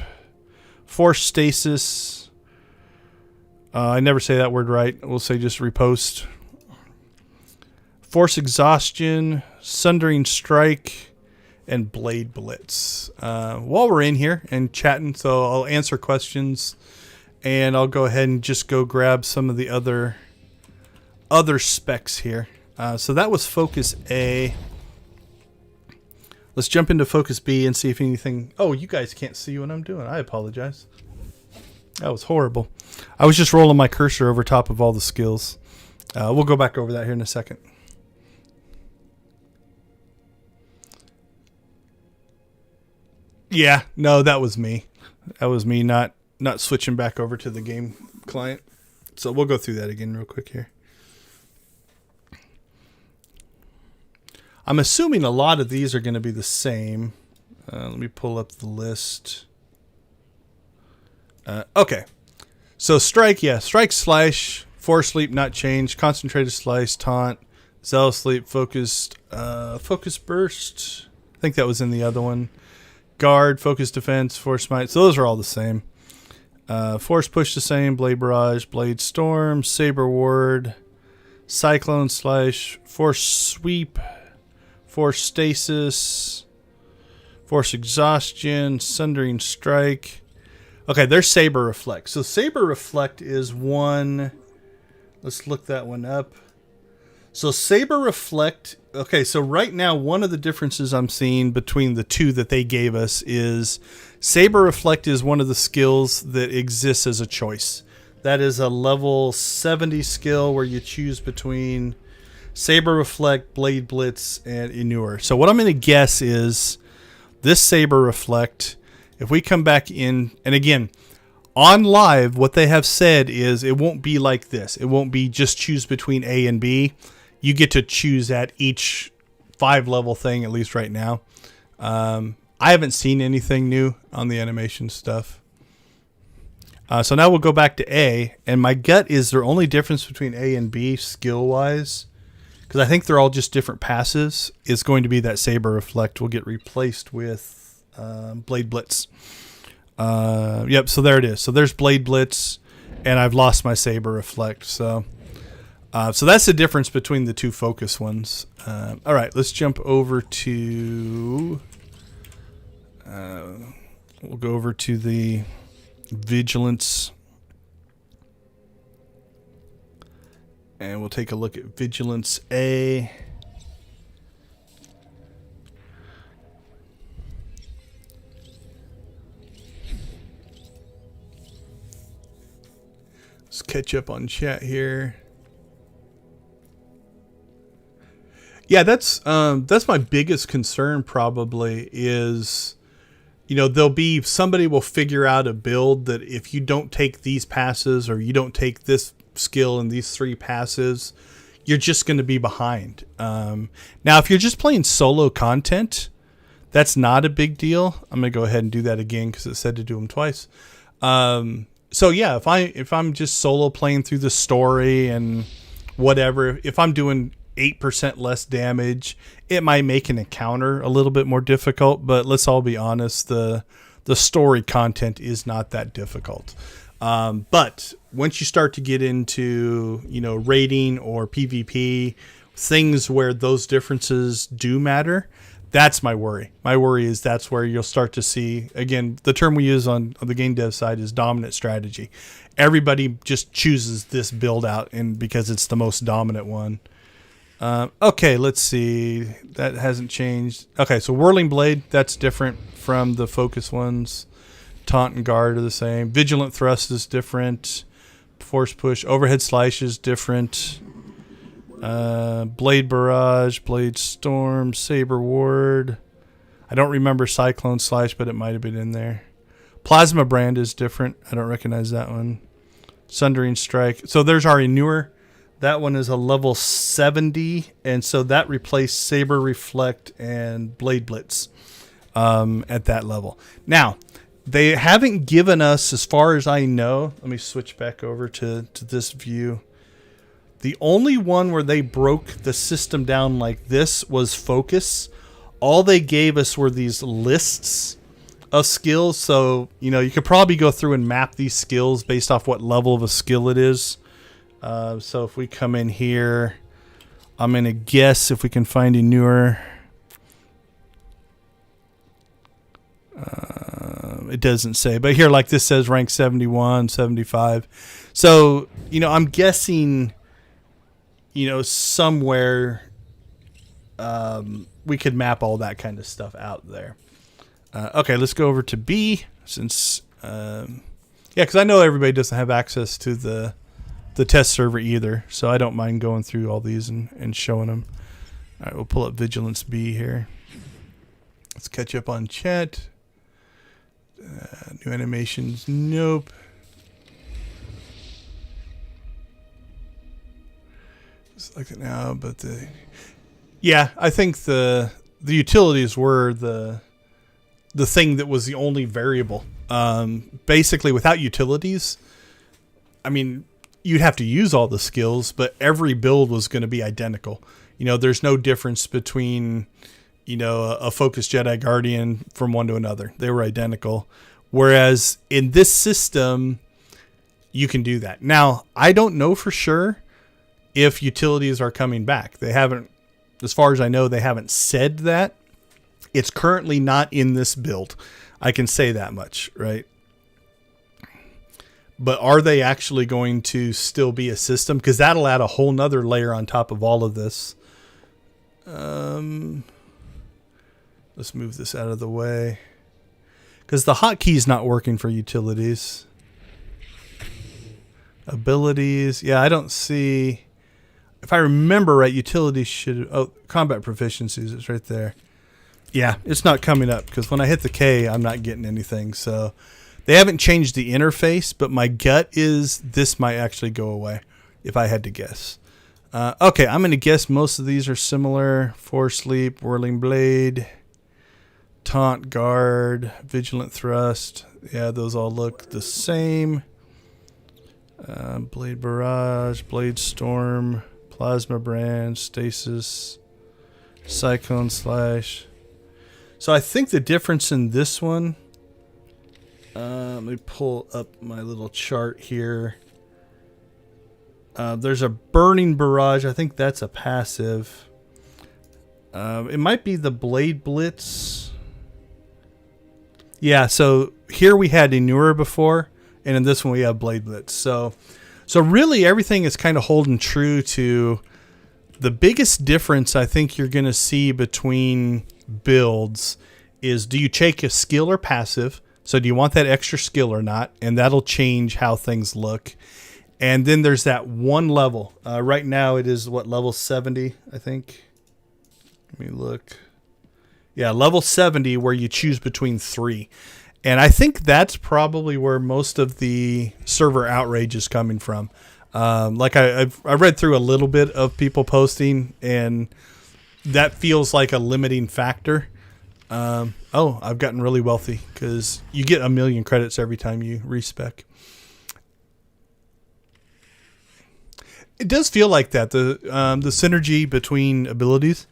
force stasis. I never say that word right. We'll say just riposte. Force exhaustion, sundering strike, and blade blitz. While we're in here and chatting, so I'll answer questions, and I'll go ahead and just go grab some of the other specs here. So that was focus A. Let's jump into focus B and see if anything... Oh, you guys can't see what I'm doing. I apologize. That was horrible. I was just rolling my cursor over top of all the skills. We'll go back over that here in a second. Yeah, no, that was me. That was me not switching back over to the game client. So we'll go through that again real quick here. I'm assuming a lot of these are going to be the same. Let me pull up the list. Okay. So strike, yeah. Strike, slash, force leap, not change. Concentrated slice, taunt. Zealous leap, focused. Focus burst. I think that was in the other one. Guard, focus defense, force smite. So those are all the same. Force push the same. Blade barrage, blade storm, saber ward, cyclone slash, force sweep, force stasis, force exhaustion, sundering strike. Okay, there's saber reflect. So saber reflect is one. Let's look that one up. So saber reflect. Okay, so right now one of the differences I'm seeing between the two that they gave us is saber reflect is one of the skills that exists as a choice. That is a level 70 skill where you choose between saber reflect, blade blitz, and inure. So what I'm going to guess is this saber reflect, if we come back in, and again, on live, what they have said is it won't be like this. It won't be just choose between A and B. You get to choose at each 5-level thing, at least right now. I haven't seen anything new on the animation stuff. So now we'll go back to A, and my gut is the only difference between A and B skill-wise, because I think they're all just different passives, is going to be that saber reflect will get replaced with blade blitz. Yep, so there it is. So there's blade blitz, and I've lost my saber reflect. So that's the difference between the two focus ones. All right, let's jump over to. We'll go over to the vigilance. And we'll take a look at Vigilance A. Let's catch up on chat here. Yeah, that's my biggest concern probably is, you know, somebody will figure out a build that if you don't take these passes or you don't take this skill in these 3 passes, you're just going to be behind. Now, if you're just playing solo content, that's not a big deal. I'm going to go ahead and do that again because it said to do them twice. So yeah, if I'm just solo playing through the story and whatever, if I'm doing 8% less damage, it might make an encounter a little bit more difficult, but let's all be honest, the story content is not that difficult. But once you start to get into, you know, raiding or PvP, things where those differences do matter, that's my worry. My worry is that's where you'll start to see, again, the term we use on the game dev side is dominant strategy. Everybody just chooses this build out and because it's the most dominant one. Okay, let's see. That hasn't changed. Okay, so Whirling Blade, that's different from the focus ones. Taunt and Guard are the same. Vigilant Thrust is different. Force Push. Overhead Slash is different. Blade Barrage, Blade Storm, Saber Ward. I don't remember Cyclone Slash, but it might have been in there. Plasma Brand is different. I don't recognize that one. Sundering Strike. So there's our newer. That one is a level 70, and so that replaced Saber Reflect and Blade Blitz at that level. Now, they haven't given us, as far as I know, let me switch back over to this view. The only one where they broke the system down like this was Focus. All they gave us were these lists of skills, so you know you could probably go through and map these skills based off what level of a skill it is. So if we come in here, I'm going to guess if we can find a newer. It doesn't say, but here, like this says rank 71, 75. So, you know, I'm guessing, you know, somewhere we could map all that kind of stuff out there. Okay, let's go over to B since, yeah, because I know everybody doesn't have access to the test server either, so I don't mind going through all these and showing them. All right, we'll pull up Vigilance B here. Let's catch up on chat. New animations, nope. Select it now, but yeah, I think the utilities were the thing that was the only variable. Basically, without utilities, I mean, you'd have to use all the skills, but every build was going to be identical. You know, there's no difference between, you know, a focused Jedi Guardian from one to another. They were identical. Whereas in this system, you can do that. Now, I don't know for sure if utilities are coming back. They haven't, as far as I know, they haven't said that. It's currently not in this build. I can say that much, right? But are they actually going to still be a system? Because that'll add a whole nother layer on top of all of this. Let's move this out of the way. Because the hotkey's not working for utilities. Abilities. Yeah, I don't see... If I remember right, utilities should... Oh, combat proficiencies. It's right there. Yeah, it's not coming up. Because when I hit the K, I'm not getting anything. So they haven't changed the interface. But my gut is this might actually go away. If I had to guess. Okay, I'm going to guess most of these are similar. Force Leap, Whirling Blade... Taunt, Guard, Vigilant Thrust. Yeah, those all look the same. Blade Barrage, Blade Storm, Plasma Brand, Stasis, Cyclone Slash. So I think the difference in this one... let me pull up my little chart here. There's a Burning Barrage. I think that's a passive. It might be the Blade Blitz. Yeah, so here we had Inura before, and in this one we have Blade Blitz. So So really everything is kind of holding true to the biggest difference I think you're going to see between builds is, do you take a skill or passive? So do you want that extra skill or not? And that'll change how things look. And then there's that one level. Right now it is what, level 70, I think. Let me look. Yeah, level 70 where you choose between 3. And I think that's probably where most of the server outrage is coming from. Like I read through a little bit of people posting, and that feels like a limiting factor. Oh, I've gotten really wealthy because you get 1,000,000 credits every time you respec. It does feel like that. The synergy between abilities.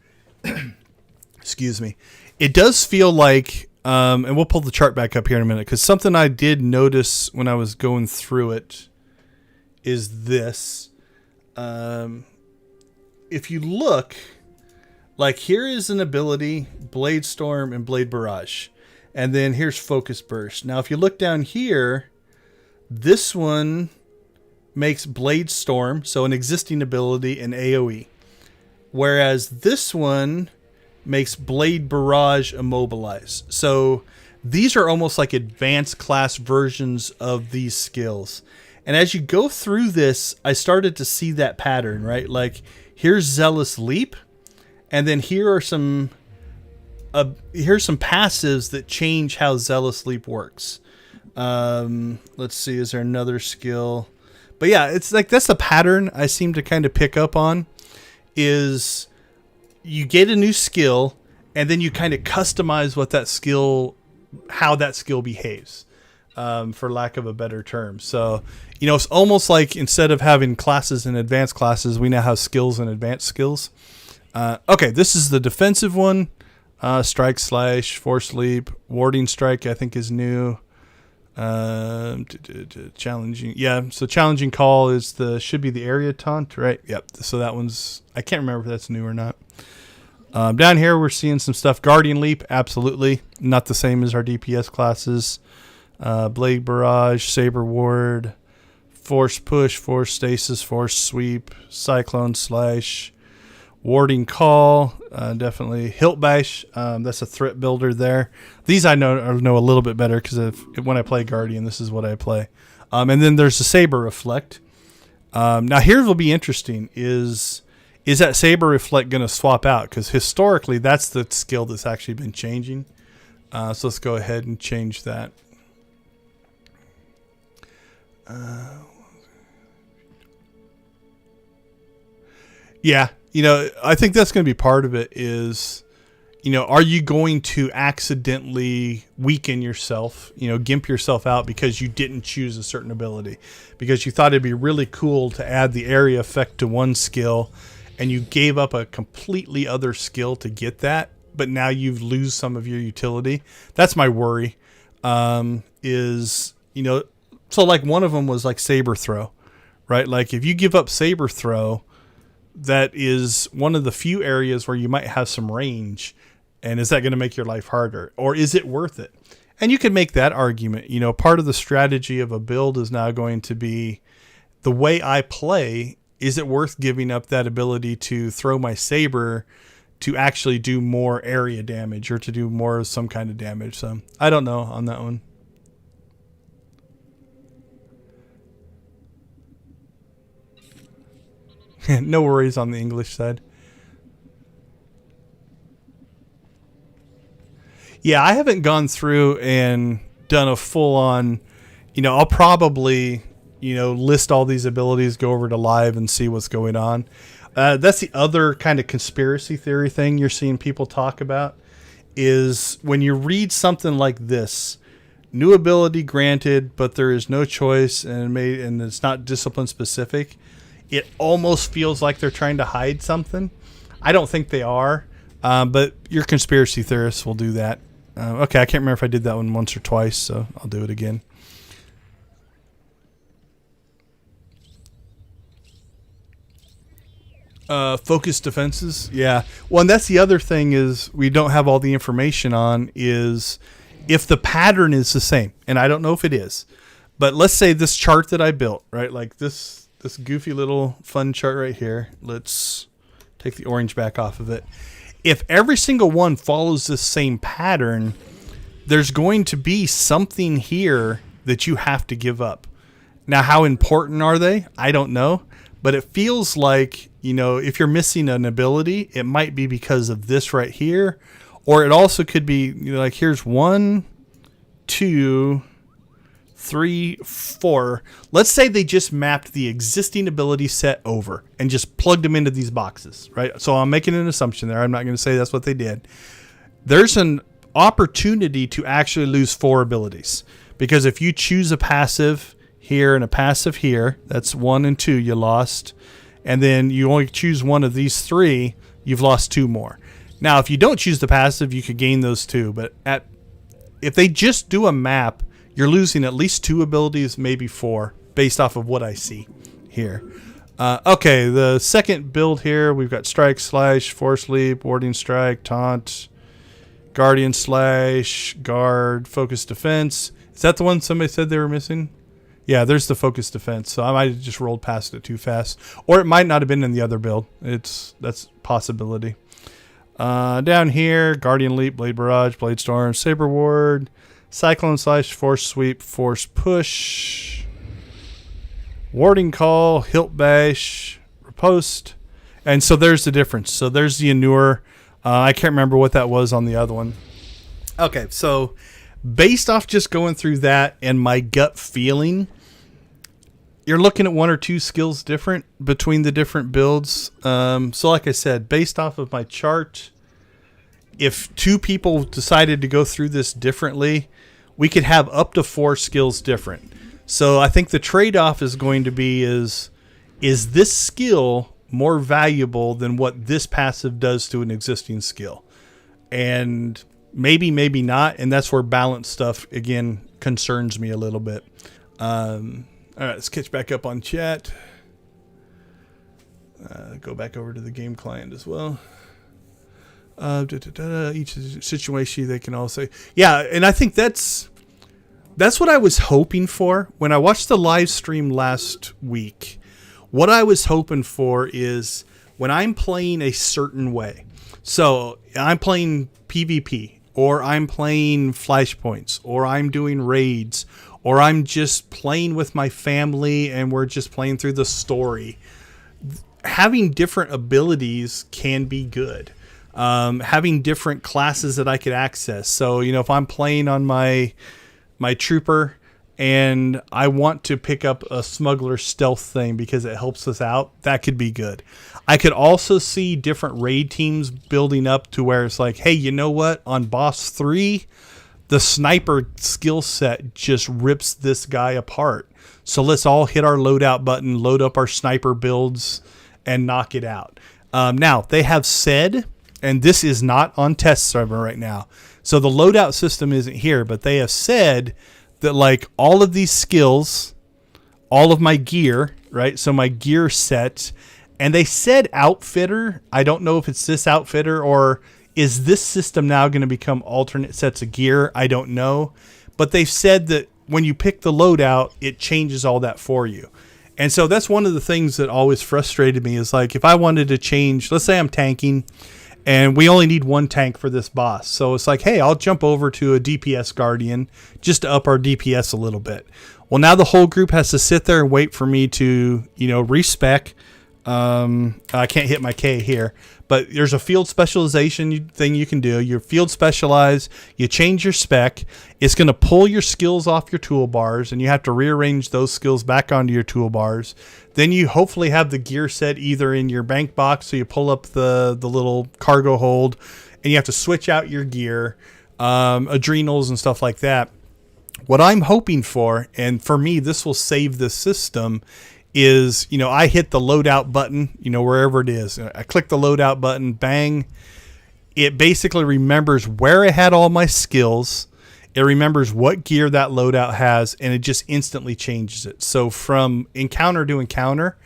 Excuse me. It does feel like, and we'll pull the chart back up here in a minute, because something I did notice when I was going through it is this. If you look, like here is an ability, Blade Storm and Blade Barrage. And then here's Focus Burst. Now, if you look down here, this one makes Blade Storm, so an existing ability, and AoE. Whereas this one makes Blade Barrage Immobilize. So these are almost like advanced class versions of these skills. And as you go through this, I started to see that pattern, right? Like here's Zealous Leap, and then here's some passives that change how Zealous Leap works. Let's see, is there another skill? But yeah, it's like that's the pattern I seem to kind of pick up on, is you get a new skill and then you kind of customize what that skill, how that skill behaves, for lack of a better term. So, you know, it's almost like instead of having classes and advanced classes, we now have skills and advanced skills. Okay, this is the defensive one. Strike Slash, Force Leap, Warding Strike, I think is new. Challenging, yeah. So Challenging Call is should be the area taunt, right? Yep. So that one's, I can't remember if that's new or not. Down here we're seeing some stuff. Guardian Leap, absolutely not the same as our DPS classes. Blade Barrage, Saber Ward, Force Push, Force Stasis, Force Sweep, Cyclone Slash, Warding Call, definitely Hilt Bash. That's a threat builder there. These I know a little bit better because when I play Guardian, this is what I play. And then there's the Saber Reflect. Now here will be interesting. Is that Saber Reflect going to swap out? Because historically, that's the skill that's actually been changing. So let's go ahead and change that. Yeah. You know, I think that's going to be part of it is, you know, are you going to accidentally weaken yourself, you know, gimp yourself out because you didn't choose a certain ability, because you thought it'd be really cool to add the area effect to one skill and you gave up a completely other skill to get that, but now you lose some of your utility. That's my worry, is, you know, so like one of them was like Saber Throw, right? Like if you give up Saber Throw, that is one of the few areas where you might have some range. And is that going to make your life harder, or is it worth it? And you can make that argument. You know, part of the strategy of a build is now going to be the way I play. Is it worth giving up that ability to throw my saber to actually do more area damage or to do more of some kind of damage? So I don't know on that one. No worries on the English side. Yeah, I haven't gone through and done a full-on, you know, I'll probably, you know, list all these abilities, go over to live and see what's going on. That's the other kind of conspiracy theory thing you're seeing people talk about, is when you read something like this, new ability granted, but there is no choice and it's not discipline specific. It almost feels like they're trying to hide something. I don't think they are, but your conspiracy theorists will do that. Okay, I can't remember if I did that one once or twice, so I'll do it again. Focused defenses, yeah. Well, and that's the other thing is we don't have all the information on is if the pattern is the same, and I don't know if it is, but let's say this chart that I built, right, like this this goofy little fun chart right here. Let's take the orange back off of it. If every single one follows this same pattern, there's going to be something here that you have to give up. Now, how important are they? I don't know. But it feels like, you know, if you're missing an ability, it might be because of this right here. Or it also could be, you know, like here's 1, 2, 3, 4. Let's say they just mapped the existing ability set over and just plugged them into these boxes, right? So I'm making an assumption there. I'm not going to say that's what they did. There's an opportunity to actually lose 4 abilities. Because if you choose a passive here and a passive here, that's 1 and 2 you lost, and then you only choose one of these 3, you've lost 2 more. Now if you don't choose the passive, you could gain those 2, but if they just do a map, you're losing at least 2 abilities, maybe 4, based off of what I see here. Okay, the second build here, we've got strike, slash, force leap, warding strike, taunt, guardian slash, guard, focus defense. Is that the one somebody said they were missing? Yeah, there's the focus defense. So I might have just rolled past it too fast. Or it might not have been in the other build. That's a possibility. Down here, Guardian Leap, Blade Barrage, Blade Storm, Saber Ward, Cyclone Slash, Force Sweep, Force Push, Warding Call, Hilt Bash, Riposte. And so there's the difference. So there's the Inure. I can't remember what that was on the other one. Okay, so based off just going through that and my gut feeling, you're looking at 1 or 2 skills different between the different builds. So like I said, based off of my chart, if 2 people decided to go through this differently, we could have up to 4 skills different. So I think the trade-off is going to be is this skill more valuable than what this passive does to an existing skill? And maybe not, and that's where balance stuff, again, concerns me a little bit. All right, let's catch back up on chat. Go back over to the game client as well. Each situation they can all say. Yeah, and I think that's what I was hoping for. When I watched the live stream last week, what I was hoping for is when I'm playing a certain way. So I'm playing PvP, or I'm playing flashpoints, or I'm doing raids, or I'm just playing with my family and we're just playing through the story. Having different abilities can be good. Having different classes that I could access. So, you know, if I'm playing on my trooper and I want to pick up a smuggler stealth thing because it helps us out, that could be good. I could also see different raid teams building up to where it's like, hey, you know what? On boss 3, the sniper skill set just rips this guy apart. So let's all hit our loadout button, load up our sniper builds, and knock it out. Now, they have said, and this is not on test server right now, so the loadout system isn't here, but they have said that like all of these skills, all of my gear, right? So my gear set, and they said outfitter. I don't know if it's this outfitter or is this system now going to become alternate sets of gear? I don't know. But they've said that when you pick the loadout, it changes all that for you. And so that's one of the things that always frustrated me is like if I wanted to change, let's say I'm tanking and we only need 1 tank for this boss. So it's like, hey, I'll jump over to a DPS Guardian just to up our DPS a little bit. Well, now the whole group has to sit there and wait for me to, you know, respec. I can't hit my K here, but there's a field specialization thing you can do. You field specialize, you change your spec. It's going to pull your skills off your toolbars, and you have to rearrange those skills back onto your toolbars. Then you hopefully have the gear set either in your bank box, so you pull up the little cargo hold, and you have to switch out your gear, adrenals and stuff like that. What I'm hoping for, and for me, this will save the system, is, you know, I hit the loadout button, you know, wherever it is. I click the loadout button, bang. It basically remembers where I had all my skills. It remembers what gear that loadout has, and it just instantly changes it. So from encounter to encounter,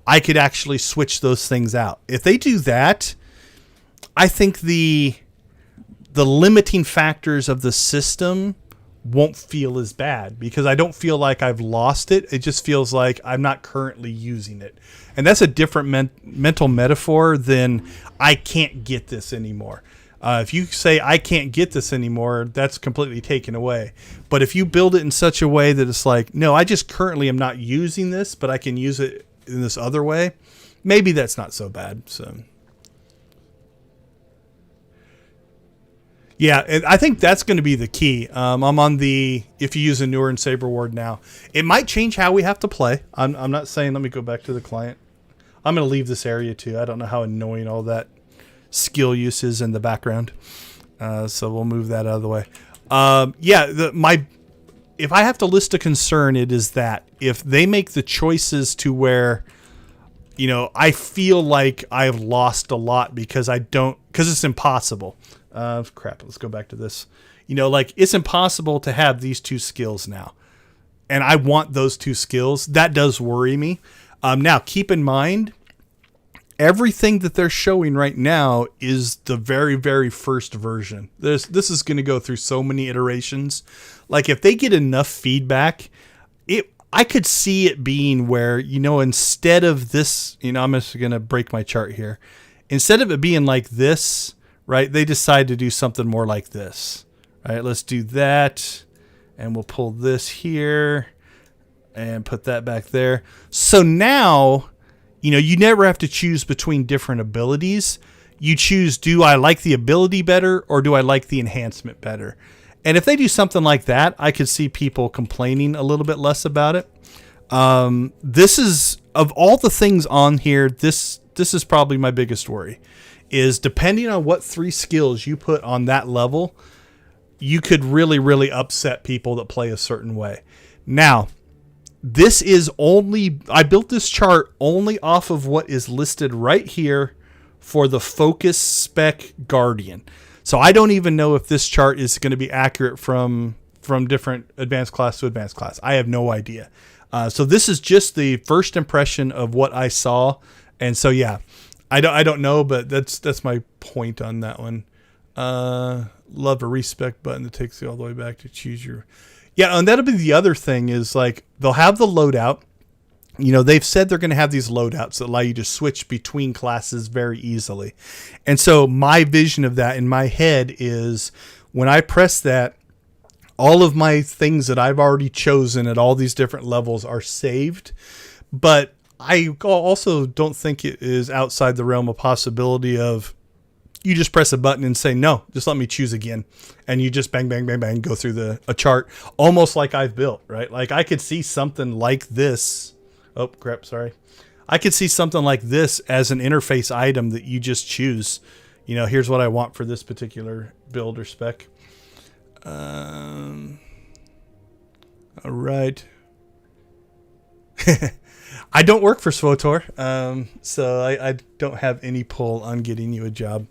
I could actually switch those things out. If they do that, I think the limiting factors of the system won't feel as bad because I don't feel like I've lost it. It just feels like I'm not currently using it. And that's a different mental metaphor than I can't get this anymore. If you say I can't get this anymore, that's completely taken away. But if you build it in such a way that it's like, no, I just currently am not using this, but I can use it in this other way, maybe that's not so bad. So yeah, and I think that's going to be the key. I'm on the, if you use a newer and Saber Ward now, it might change how we have to play. I'm not saying, let me go back to the client. I'm going to leave this area too. I don't know how annoying all that skill use is in the background. So we'll move that out of the way. If I have to list a concern, it is that if they make the choices to where, you know, I feel like I've lost a lot because it's impossible. Crap, let's go back to this. You know, like it's impossible to have these two skills now. And I want those two skills. That does worry me. Now, keep in mind, everything that they're showing right now is the very, very first version. This is going to go through so many iterations. Like if they get enough feedback, I could see it being where, you know, instead of this, you know, I'm just going to break my chart here. Instead of it being like this, right, they decide to do something more like this. Right, let's do that. And we'll pull this here and put that back there. So now, you know, you never have to choose between different abilities. You choose, do I like the ability better or do I like the enhancement better? And if they do something like that, I could see people complaining a little bit less about it. This is, of all the things on here, this is probably my biggest worry, is depending on what 3 skills you put on that level, you could really, really upset people that play a certain way. Now, this is only, I built this chart only off of what is listed right here for the focus spec Guardian. So I don't even know if this chart is going to be accurate from different advanced class to advanced class. I have no idea. So this is just the first impression of what I saw. And so, yeah, I don't know, but that's my point on that one. Love a respec button that takes you all the way back to choose your... Yeah, and that'll be the other thing is like they'll have the loadout. You know, they've said they're going to have these loadouts that allow you to switch between classes very easily. And so my vision of that in my head is when I press that, all of my things that I've already chosen at all these different levels are saved. But I also don't think it is outside the realm of possibility of you just press a button and say, no, just let me choose again. And you just bang, bang, bang, bang, go through a chart almost like I've built, right? Like I could see something like this. Oh, crap. Sorry. I could see something like this as an interface item that you just choose. You know, here's what I want for this particular build or spec. All right. I don't work for Swtor, so I don't have any pull on getting you a job.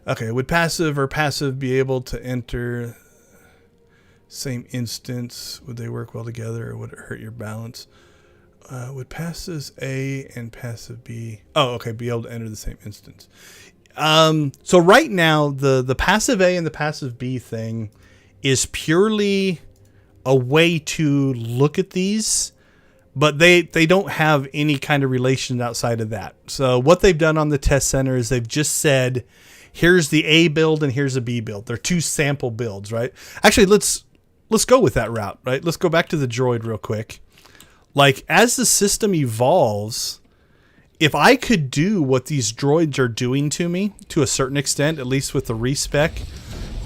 Okay, would passive or passive be able to enter same instance? Would they work well together or would it hurt your balance? Would passive A and passive B... Oh, okay, be able to enter the same instance. So right now, the passive A and the passive B thing is purely a way to look at these, but they don't have any kind of relation outside of that. So what they've done on the test center is they've just said, here's the A build and here's a B build. They're 2 sample builds, right? Actually, let's go with that route, right? Let's go back to the droid real quick. Like, as the system evolves, if I could do what these droids are doing to me to a certain extent, at least with the respec,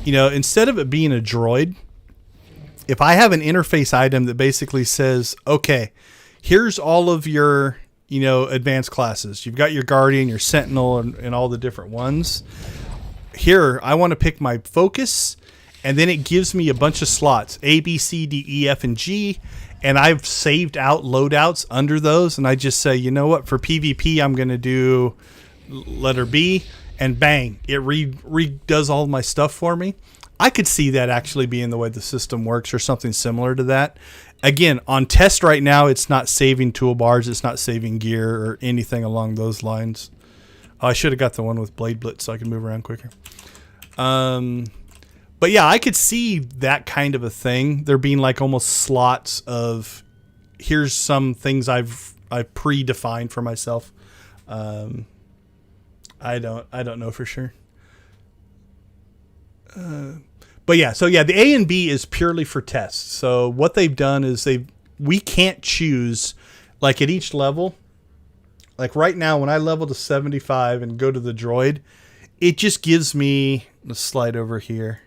you know, instead of it being a droid, if I have an interface item that basically says, okay, here's all of your, you know, advanced classes. You've got your Guardian, your Sentinel, and all the different ones. Here, I want to pick my focus, and then it gives me a bunch of slots, A, B, C, D, E, F, and G, and I've saved out loadouts under those, and I just say, you know what, for PvP, I'm going to do letter B, and bang, it redoes all my stuff for me. I could see that actually being the way the system works or something similar to that. Again, on test right now, it's not saving toolbars, it's not saving gear or anything along those lines. Oh, I should have got the one with Blade Blitz so I can move around quicker. But yeah, I could see that kind of a thing. There being like almost slots of, here's some things I've predefined for myself. I don't know for sure. But yeah, so yeah, the A and B is purely for tests. So what they've done is we can't choose, like at each level. Like right now, when I level to 75 and go to the droid, it just gives me, let's slide over here.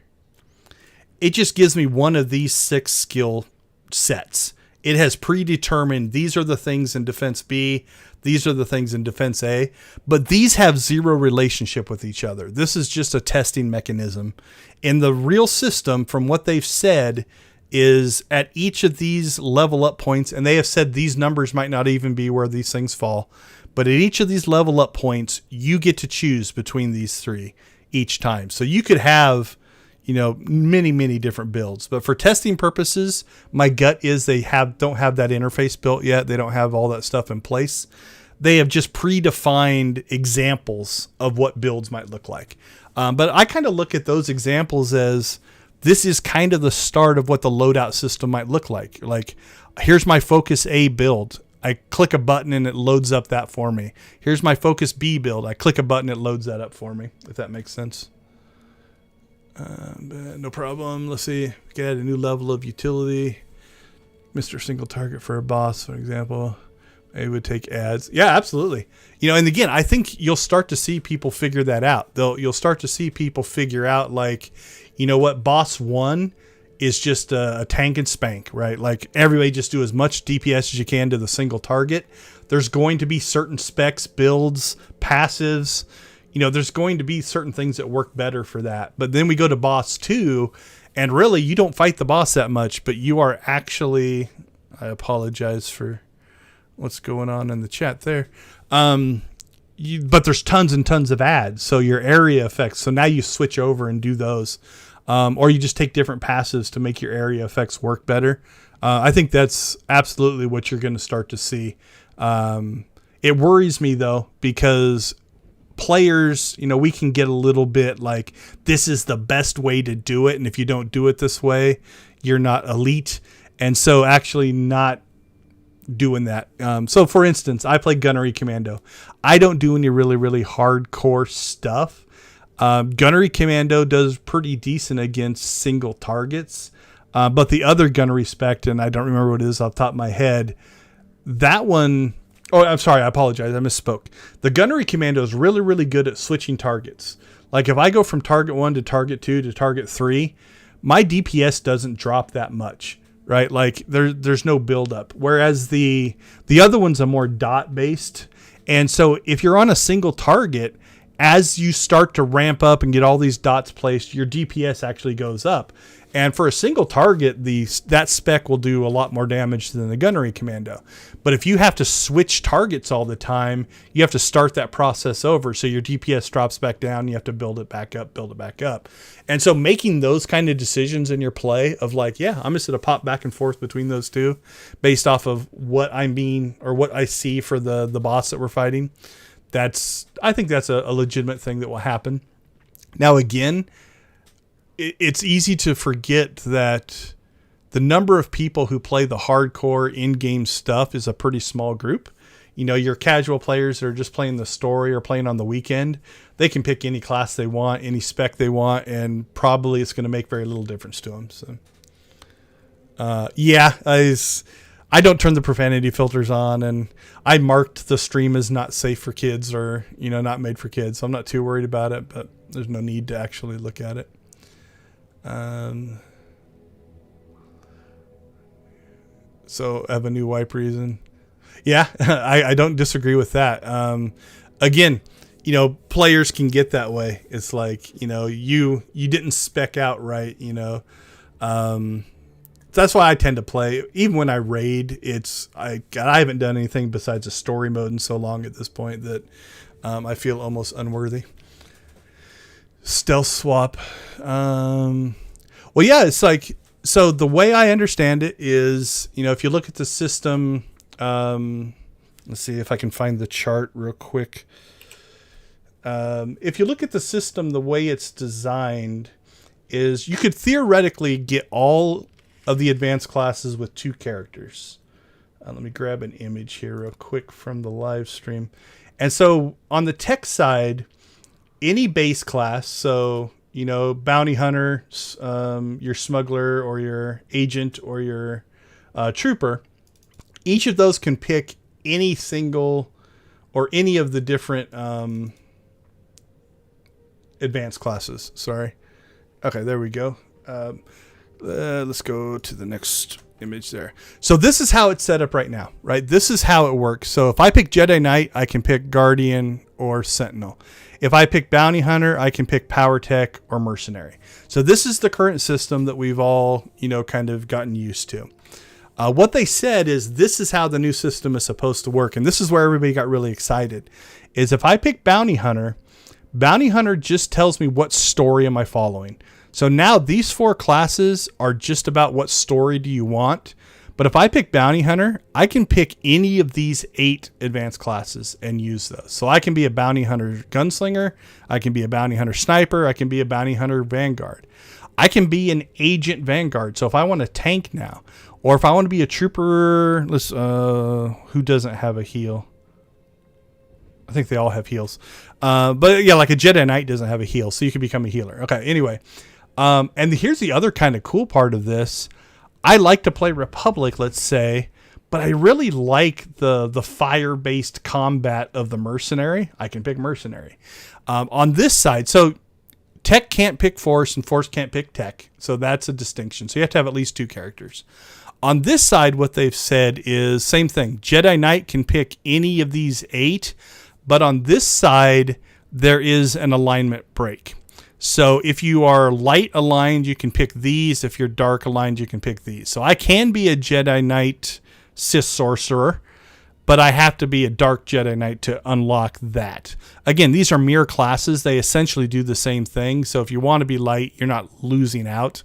It just gives me one of these 6 skill sets. It has predetermined these are the things in defense B, these are the things in defense A, but these have zero relationship with each other. This is just a testing mechanism. In the real system, from what they've said, is at each of these level up points, and they have said these numbers might not even be where these things fall, but at each of these level up points, you get to choose between these 3 each time. So you could have, many, many different builds, but for testing purposes, my gut is they don't have that interface built yet. They don't have all that stuff in place. They have just predefined examples of what builds might look like. But I kind of look at those examples as this is kind of the start of what the loadout system might look like. Like, here's my focus A build. I click a button and it loads up that for me. Here's my focus B build. I click a button, it loads that up for me, if that makes sense. No problem. Let's see. We can add a new level of utility. Mr. Single Target for a boss, for example. It would take ads. Yeah, absolutely. And again, I think you'll start to see people figure that out. You'll start to see people figure out, like, what, boss 1 is just a tank and spank, right? Like, everybody just do as much DPS as you can to the single target. There's going to be certain specs, builds, passives. There's going to be certain things that work better for that. But then we go to boss 2, and really you don't fight the boss that much, but you are actually, I apologize for what's going on in the chat there. But there's tons and tons of ads. So your area effects. So now you switch over and do those. Or you just take different passives to make your area effects work better. I think that's absolutely what you're going to start to see. It worries me though, because players, we can get a little bit like, this is the best way to do it, and if you don't do it this way, you're not elite. And so actually not doing that. So for instance, I play Gunnery Commando. I don't do any really, really hardcore stuff. Gunnery Commando does pretty decent against single targets. But the other Gunnery spec, and I don't remember what it is off the top of my head, that one, oh, I'm sorry, I apologize, I misspoke. The Gunnery Commando is really, really good at switching targets. Like if I go from target 1 to target 2 to target 3, my DPS doesn't drop that much, right? Like there's no buildup. Whereas the other ones are more dot based. And so if you're on a single target, as you start to ramp up and get all these dots placed, your DPS actually goes up. And for a single target, that spec will do a lot more damage than the Gunnery Commando. But if you have to switch targets all the time, you have to start that process over. So your DPS drops back down. You have to build it back up, build it back up. And so making those kind of decisions in your play of like, yeah, I'm just going to pop back and forth between those two based off of what I mean or what I see for the boss that we're fighting. I think that's a legitimate thing that will happen. Now, again, it's easy to forget that the number of people who play the hardcore in-game stuff is a pretty small group. Your casual players that are just playing the story or playing on the weekend, they can pick any class they want, any spec they want, and probably it's going to make very little difference to them. So, I don't turn the profanity filters on, and I marked the stream as not safe for kids or, not made for kids. So I'm not too worried about it, but there's no need to actually look at it. So I have a new wipe reason. Yeah, I don't disagree with that. Again, players can get that way. It's like, you didn't spec out right, that's why I tend to play. Even when I raid, I haven't done anything besides a story mode in so long at this point that I feel almost unworthy. Stealth swap. Well, yeah, it's like, so the way I understand it is, if you look at the system, let's see if I can find the chart real quick. If you look at the system, the way it's designed is you could theoretically get all of the advanced classes with 2 characters. Let me grab an image here real quick from the live stream. And so on the tech side, any base class, so, you know, bounty hunter, your smuggler or your agent or your trooper, each of those can pick any single or any of the different advanced classes. Sorry. Okay, there we go. Let's go to the next image there. So this is how it's set up right now, right? This is how it works. So if I pick Jedi Knight, I can pick Guardian or Sentinel. If I pick Bounty Hunter, I can pick Power Tech or Mercenary. So this is the current system that we've all, you know, kind of gotten used to. What they said is this is how the new system is supposed to work. And this is where everybody got really excited. Is if I pick Bounty Hunter just tells me what story am I following. So now these 4 classes are just about what story do you want. But if I pick Bounty Hunter, I can pick any of these 8 advanced classes and use those. So I can be a Bounty Hunter Gunslinger. I can be a Bounty Hunter Sniper. I can be a Bounty Hunter Vanguard. I can be an Agent Vanguard. So if I want a tank now, or if I want to be a Trooper, who doesn't have a heal? I think they all have heals. But yeah, like a Jedi Knight doesn't have a heal, so you can become a healer. Okay, anyway. And here's the other kind of cool part of this. I like to play Republic, let's say, but I really like the fire-based combat of the Mercenary. I can pick Mercenary. On this side, so Tech can't pick Force and Force can't pick Tech. So that's a distinction. So you have to have at least 2 characters. On this side, what they've said is same thing. Jedi Knight can pick any of these 8, but on this side, there is an alignment break. So if you are light aligned, you can pick these. If you're dark aligned, you can pick these. So I can be a Jedi Knight Sith Sorcerer, but I have to be a dark Jedi Knight to unlock that. Again, these are mirror classes. They essentially do the same thing. So if you want to be light, you're not losing out.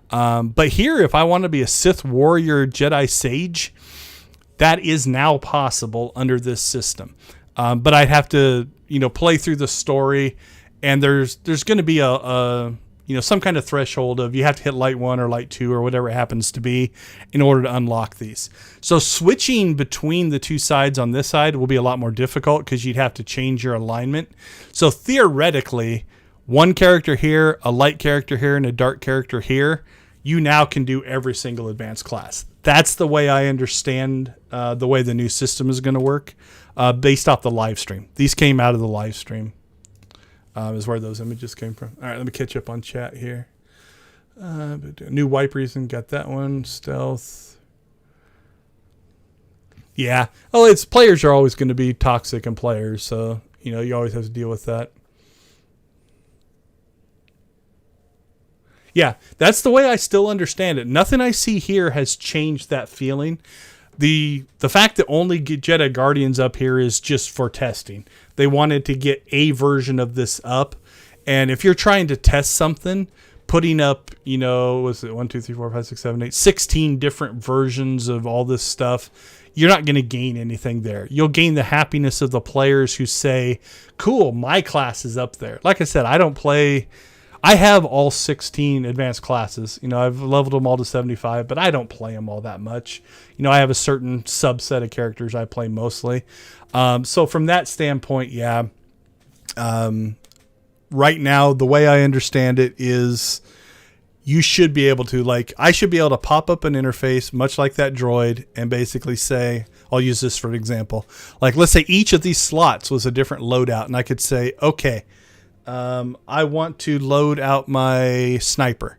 But here, if I want to be a Sith Warrior Jedi Sage, that is now possible under this system. But I'd have to, you know, play through the story. And there's going to be some kind of threshold of you have to hit light 1 or light 2 or whatever it happens to be in order to unlock these. So switching between the 2 sides on this side will be a lot more difficult because you'd have to change your alignment. So theoretically, 1 character here, a light character here, and a dark character here, you now can do every single advanced class. That's the way I understand the way the new system is going to work based off the live stream. These came out of the live stream. Is where those images came from. All right, let me catch up on chat here. New wipe reason, got that one. Stealth. Yeah. Oh, it's players are always going to be toxic and players, so you know you always have to deal with that. Yeah, that's the way I still understand it. Nothing I see here has changed that feeling. The fact that only Jedi Guardians up here is just for testing. They wanted to get a version of this up. And if you're trying to test something, putting up, you know, was it 1, 2, 3, 4, 5, 6, 7, 8, 16 different versions of all this stuff, you're not going to gain anything there. You'll gain the happiness of the players who say, cool, my class is up there. Like I said, I have all 16 advanced classes. You know, I've leveled them all to 75, but I don't play them all that much. You know, I have a certain subset of characters I play mostly. So from that standpoint, yeah. Right now, the way I understand it is you should be able to, I should be able to pop up an interface, much like that droid, and basically say, I'll use this for an example. Let's say each of these slots was a different loadout, and I could say, okay, I want to load out my sniper,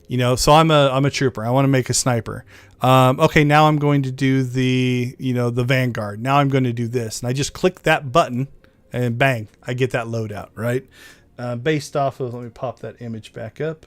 you know, so I'm a trooper. I want to make a sniper. Okay, now I'm going to do the Vanguard. Now I'm going to do this. And I just click that button and bang, I get that loadout, right? Based off of, let me pop that image back up.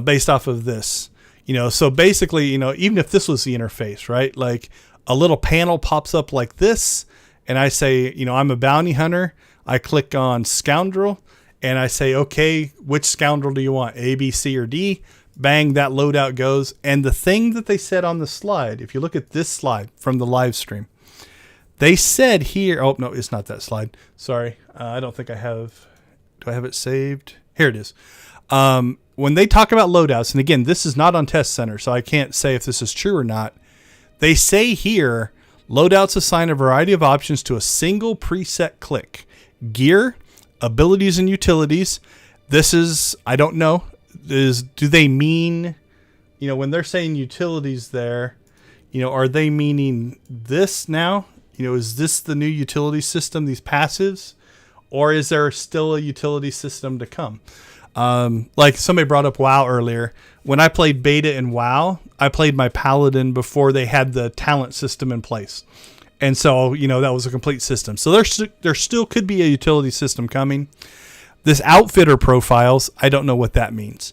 Based off of this, you know, so basically, you know, even if this was the interface, right? Like a little panel pops up like this. And I say, you know, I'm a bounty hunter. I click on scoundrel and I say, okay, which scoundrel do you want? A, B, C, or D? Bang, that loadout goes. And the thing that they said on the slide, if you look at this slide from the live stream, They said here, oh no, it's not that slide. Sorry. I don't think I have, do I have it saved? Here it is. When they talk about loadouts, and again, this is not on Test Center, so I can't say if this is true or not. They say here, loadouts assign a variety of options to a single preset click. Gear, abilities, and utilities. This is, I don't know, do they mean, when they're saying utilities there, are they meaning this now? Is this the new utility system, these passives? Or is there still a utility system to come? Like somebody brought up WoW earlier. When I played beta in WoW, I played my paladin before they had the talent system in place. And so, that was a complete system. So there still could be a utility system coming. This outfitter profiles, I don't know what that means.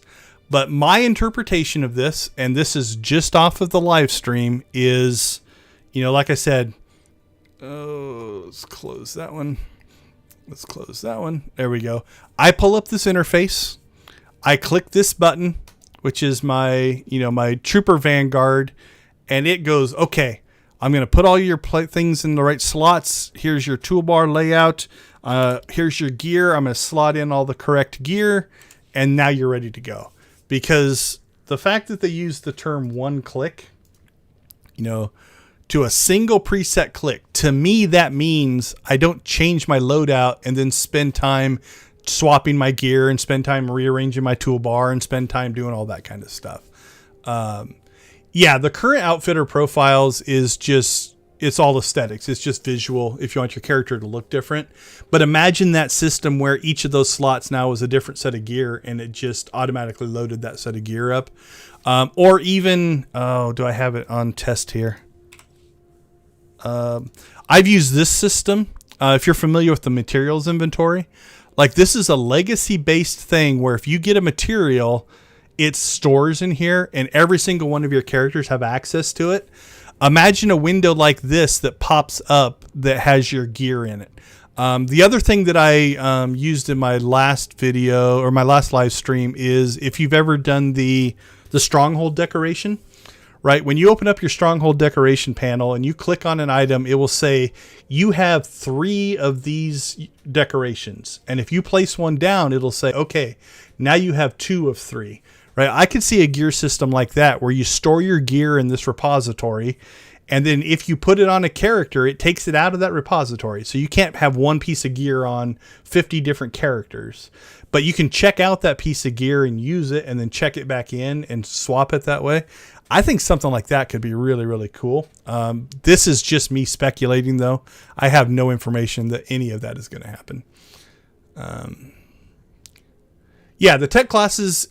But my interpretation of this, and this is just off of the live stream, is, like I said, let's close that one. Let's close that one. There we go. I pull up this interface. I click this button, which is my, my Trooper Vanguard, and it goes, okay, I'm going to put all your things in the right slots. Here's your toolbar layout. Here's your gear. I'm going to slot in all the correct gear, and now you're ready to go. Because the fact that they use the term one click, to a single preset click, to me, that means I don't change my loadout and then spend time swapping my gear and spend time rearranging my toolbar and spend time doing all that kind of stuff. Yeah, the current outfitter profiles is just, it's all aesthetics. It's just visual if you want your character to look different. But imagine that system where each of those slots now is a different set of gear and it just automatically loaded that set of gear up. Or even, do I have it on test here? I've used this system. If you're familiar with the materials inventory, like this is a legacy based thing where if you get a material, it stores in here and every single one of your characters have access to it. Imagine a window like this that pops up that has your gear in it. The other thing that I used in my last video or my last live stream is if you've ever done the stronghold decoration, right? When you open up your stronghold decoration panel and you click on an item, it will say you have 3 of these decorations. And if you place one down, it'll say, okay, now you have 2 of 3. Right? I could see a gear system like that where you store your gear in this repository, and then if you put it on a character, it takes it out of that repository. So you can't have one piece of gear on 50 different characters, but you can check out that piece of gear and use it and then check it back in and swap it that way. I think something like that could be really, really cool. This is just me speculating though. I have no information that any of that is going to happen. Yeah, the tech classes,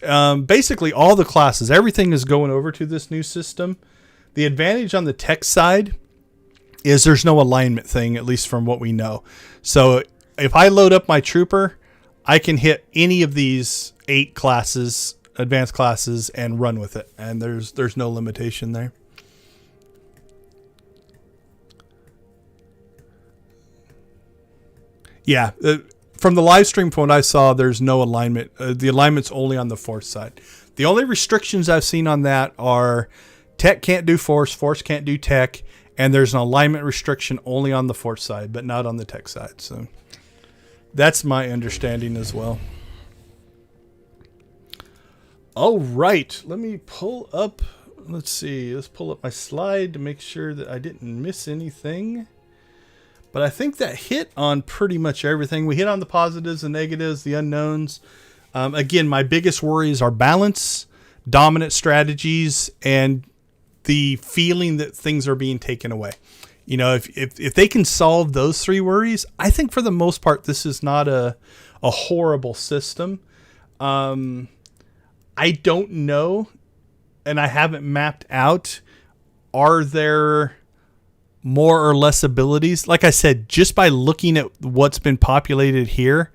basically all the classes, everything is going over to this new system. The advantage on the tech side is there's no alignment thing, at least from what we know. So if I load up my trooper, I can hit any of these 8 classes, advanced classes, and run with it. And there's no limitation there. Yeah, from the live stream, from what I saw, there's no alignment. The alignment's only on the force side. The only restrictions I've seen on that are tech can't do force, force can't do tech, and there's an alignment restriction only on the force side, but not on the tech side. So that's my understanding as well. All right, let me pull up. Let's see. Let's pull up my slide to make sure that I didn't miss anything. But I think that hit on pretty much everything. We hit on the positives, the negatives, the unknowns. Again, my biggest worries are balance, dominant strategies, and the feeling that things are being taken away. If they can solve those 3 worries, I think for the most part, this is not a horrible system. I don't know, and I haven't mapped out, are there more or less abilities? Like I said, just by looking at what's been populated here,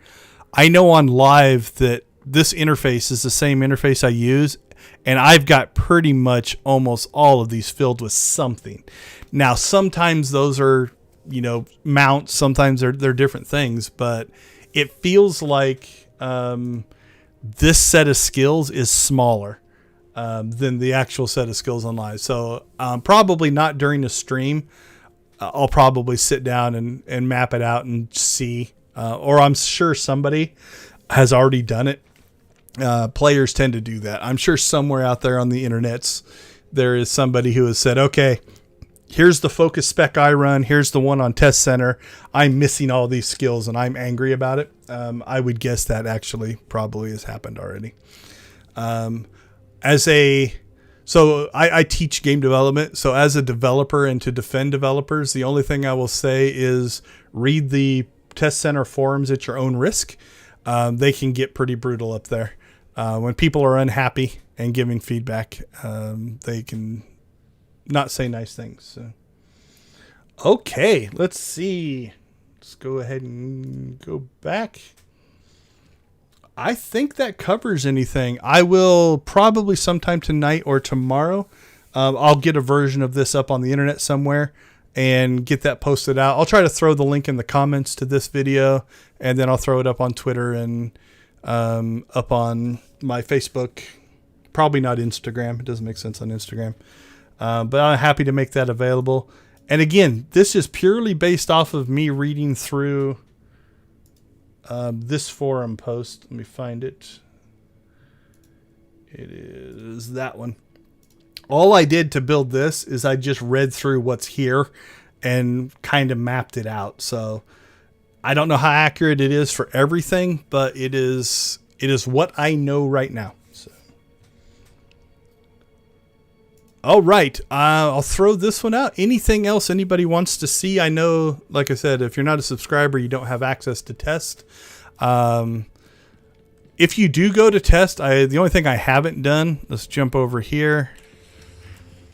I know on live that this interface is the same interface I use, and I've got pretty much almost all of these filled with something. Now, sometimes those are, mounts, sometimes they're different things, but it feels like this set of skills is smaller than the actual set of skills on live. So probably not during the stream. I'll probably sit down and map it out and see. Or I'm sure somebody has already done it. Players tend to do that. I'm sure somewhere out there on the internets, there is somebody who has said, okay, here's the focus spec I run. Here's the one on Test Center. I'm missing all these skills and I'm angry about it. I would guess that actually probably has happened already. So I teach game development. So as a developer and to defend developers, the only thing I will say is read the Test Center forums at your own risk. They can get pretty brutal up there. When people are unhappy and giving feedback, they can not say nice things. So. Okay, let's see. Let's go ahead and go back. I think that covers anything. I will probably sometime tonight or tomorrow. I'll get a version of this up on the internet somewhere and get that posted out. I'll try to throw the link in the comments to this video, and then I'll throw it up on Twitter and up on my Facebook. Probably not Instagram. It doesn't make sense on Instagram. But I'm happy to make that available. And again, this is purely based off of me reading through this forum post. Let me find it. It is that one. All I did to build this is I just read through what's here and kind of mapped it out. So I don't know how accurate it is for everything, but it is what I know right now. So. All right. I'll throw this one out. Anything else anybody wants to see? I know, like I said, if you're not a subscriber, you don't have access to test. If you do go to test, the only thing I haven't done, let's jump over here.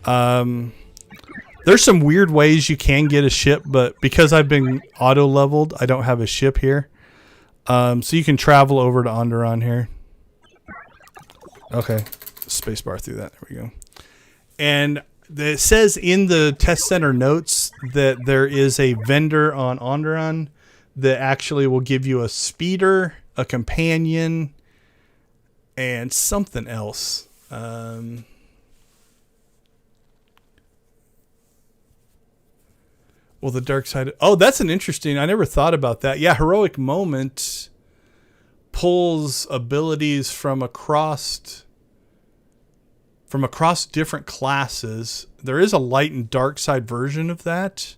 There's some weird ways you can get a ship, but because I've been auto leveled, I don't have a ship here. So you can travel over to Onderon here. Okay. Spacebar through that. There we go. And it says in the test center notes that there is a vendor on Onderon that actually will give you a speeder, a companion, and something else. Well, the dark side. Oh, that's an interesting. I never thought about that. Yeah, heroic moment pulls abilities from across different classes. There is a light and dark side version of that.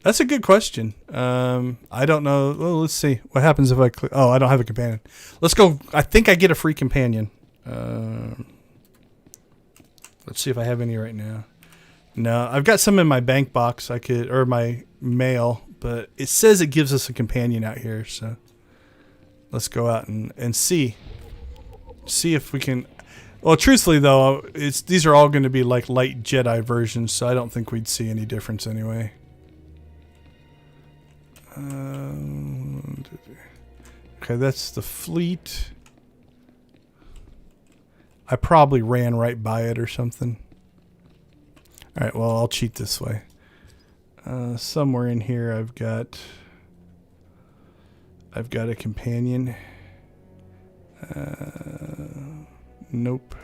That's a good question. I don't know. Well, let's see what happens if I click. Oh, I don't have a companion. Let's go. I think I get a free companion. Let's see if I have any right now. No, I've got some in my bank box. Or my mail, but it says it gives us a companion out here. So let's go out and see if we can. Well, truthfully though, these are all going to be like light Jedi versions, so I don't think we'd see any difference anyway. Okay, that's the fleet. I probably ran right by it or something. All right, well, I'll cheat this way. Somewhere in here, I've got a companion. Nope.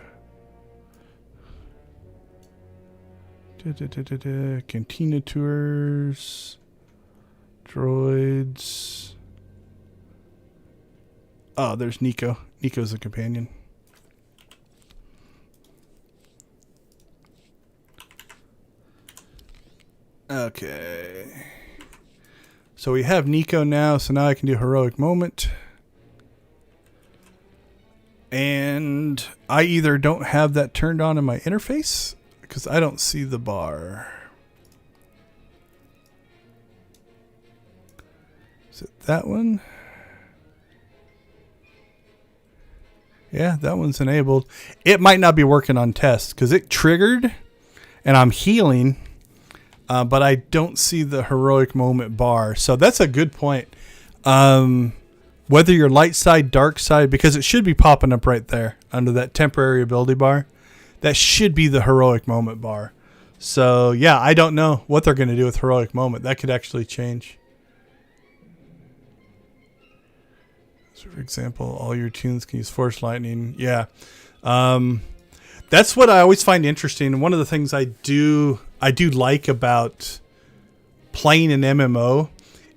Cantina tours. Droids. Oh, there's Nico. Nico's a companion. Okay. So we have Nico now, so now I can do heroic moment. And I either don't have that turned on in my interface because I don't see the bar. Is it that one? Yeah, that one's enabled. It might not be working on test because it triggered and I'm healing, but I don't see the heroic moment bar. So that's a good point. Whether you're light side, dark side, because it should be popping up right there under that temporary ability bar. That should be the heroic moment bar. So yeah, I don't know what they're going to do with heroic moment. That could actually change. So for example, all your tunes can use force lightning. Yeah. That's what I always find interesting. And one of the things I do like about playing an MMO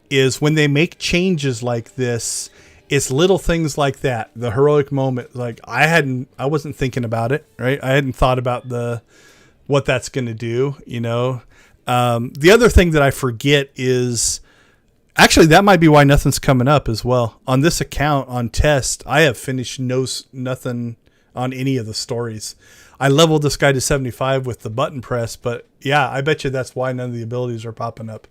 is when they make changes like this, it's little things like that. The heroic moment, like I wasn't thinking about it, right? I hadn't thought about what that's going to do, you know? The other thing that I forget is actually that might be why nothing's coming up as well. On this account on test, I have finished nothing on any of the stories. I leveled this guy to 75 with the button press, but yeah, I bet you that's why none of the abilities are popping up.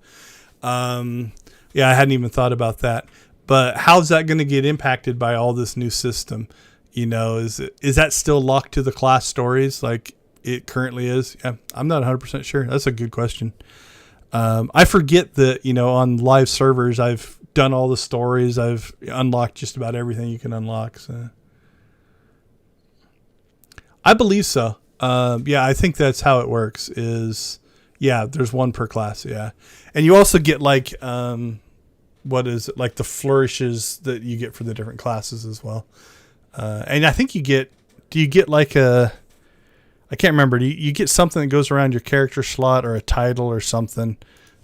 Yeah, I hadn't even thought about that. But how's that going to get impacted by all this new system? You know, is that still locked to the class stories like it currently is? Yeah, I'm not 100% sure. That's a good question. I forget that, you know, on live servers, I've done all the stories. I've unlocked just about everything you can unlock. So I believe so. Yeah, I think that's how it works is, yeah, there's one per class. Yeah. And you also get like, what is it? Like the flourishes that you get for the different classes as well. And I think do you get like I can't remember. Do you get something that goes around your character slot or a title or something,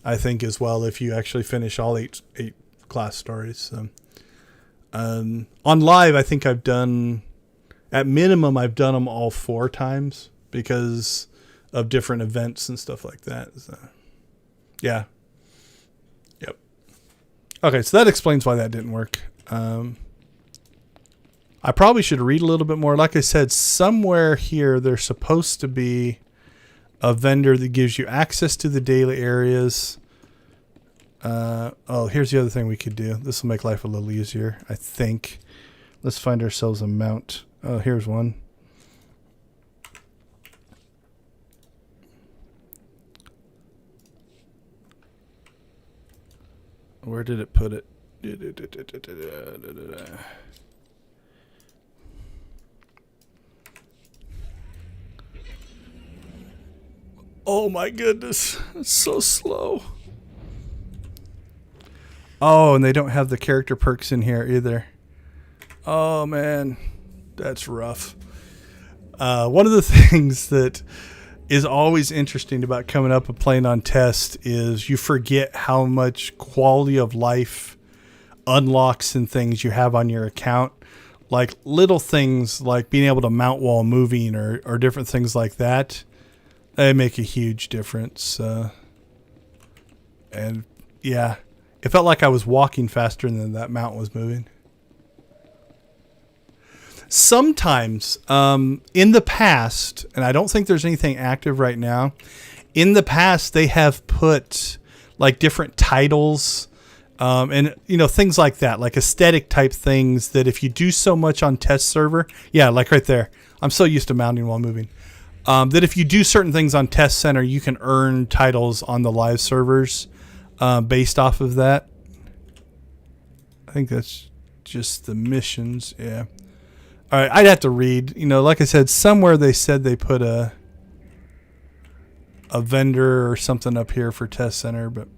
I think as well, if you actually finish all eight class stories. So, on live, I think at minimum, I've done them all 4 times because of different events and stuff like that. So, yeah. Yep. Okay. So that explains why that didn't work. I probably should read a little bit more. Like I said, somewhere here, there's supposed to be a vendor that gives you access to the daily areas. Here's the other thing we could do. This will make life a little easier, I think. Let's find ourselves a mount. Oh, here's one. Where did it put it? Oh my goodness, it's so slow. Oh, and they don't have the character perks in here either. Oh man, that's rough. One of the things that is always interesting about coming up and playing on test is you forget how much quality of life unlocks and things you have on your account. Like little things like being able to mount while moving or different things like that. They make a huge difference. And yeah, it felt like I was walking faster than that mount was moving. Sometimes in the past, and I don't think there's anything active right now, in the past they have put like different titles and, you know, things like that, like aesthetic type things that if you do so much on test server, yeah, like right there, I'm so used to mounting while moving. That if you do certain things on Test Center, you can earn titles on the live servers based off of that. I think that's just the missions. Yeah. All right. I'd have to read. You know, like I said, somewhere they said they put a vendor or something up here for Test Center, but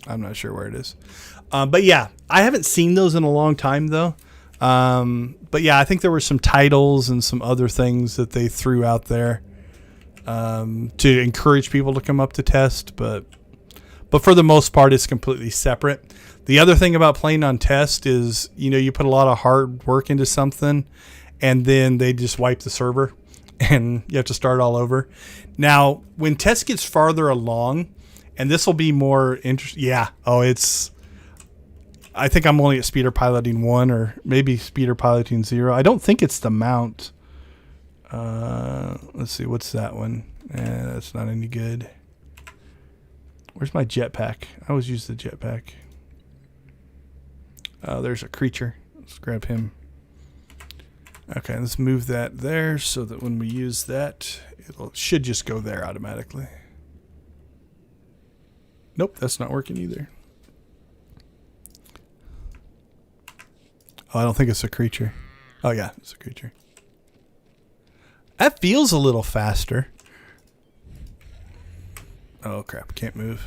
I'm not sure where it is. But yeah, I haven't seen those in a long time though. But yeah, I think there were some titles and some other things that they threw out there. To encourage people to come up to test, but for the most part, it's completely separate. The other thing about playing on test is, you know, you put a lot of hard work into something and then they just wipe the server and you have to start all over. Now, when test gets farther along, and this will be more interesting. Yeah. Oh, I think I'm only at speeder piloting 1 or maybe speeder piloting 0. I don't think it's the mount. Let's see, what's that one? That's not any good. Where's my jetpack? I always use the jetpack. There's a creature. Let's grab him. Okay, let's move that there so that when we use that, it should just go there automatically. Nope, that's not working either. Oh, I don't think it's a creature. Oh yeah, it's a creature. That feels a little faster. Oh crap, can't move.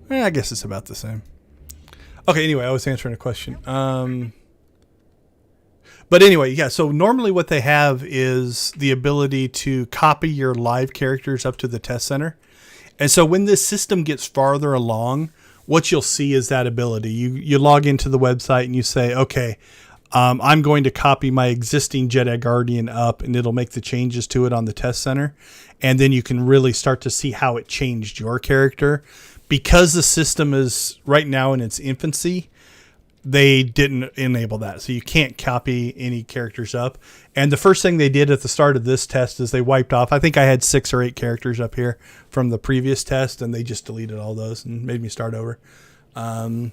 I guess it's about the same. Okay, anyway, I was answering a question. But anyway, yeah, so normally what they have is the ability to copy your live characters up to the test center. And so when this system gets farther along, what you'll see is that ability. You log into the website and you say, okay, I'm going to copy my existing Jedi Guardian up, and it'll make the changes to it on the test center. And then you can really start to see how it changed your character. Because the system is right now in its infancy, they didn't enable that. So you can't copy any characters up. And the first thing they did at the start of this test is they wiped off, I think I had 6 or 8 characters up here from the previous test, and they just deleted all those and made me start over. And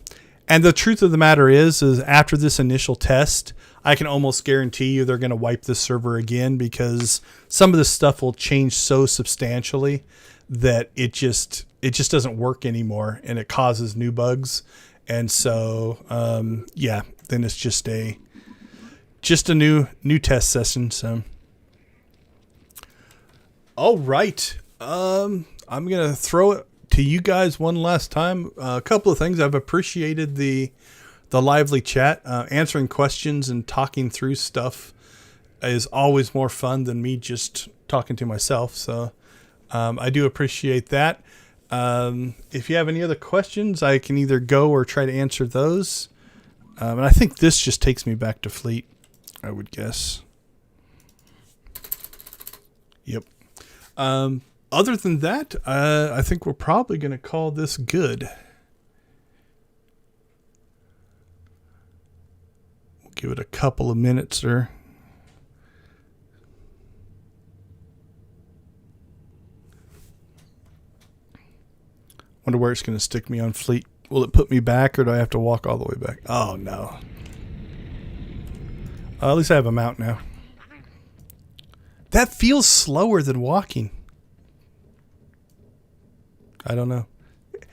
the truth of the matter is after this initial test, I can almost guarantee you they're going to wipe this server again, because some of this stuff will change so substantially that it just doesn't work anymore, and it causes new bugs. And so, then it's just a new test session. So, all right. I'm going to throw it to you guys one last time. A couple of things. I've appreciated the lively chat. Answering questions and talking through stuff is always more fun than me just talking to myself. So I do appreciate that. If you have any other questions, I can either go or try to answer those. And I think this just takes me back to Fleet, I would guess. Yep. Other than that, I think we're probably going to call this good. We'll give it a couple of minutes or... Wonder where it's going to stick me on Fleet. Will it put me back, or do I have to walk all the way back? Oh, no. At least I have a mount now. That feels slower than walking. I don't know.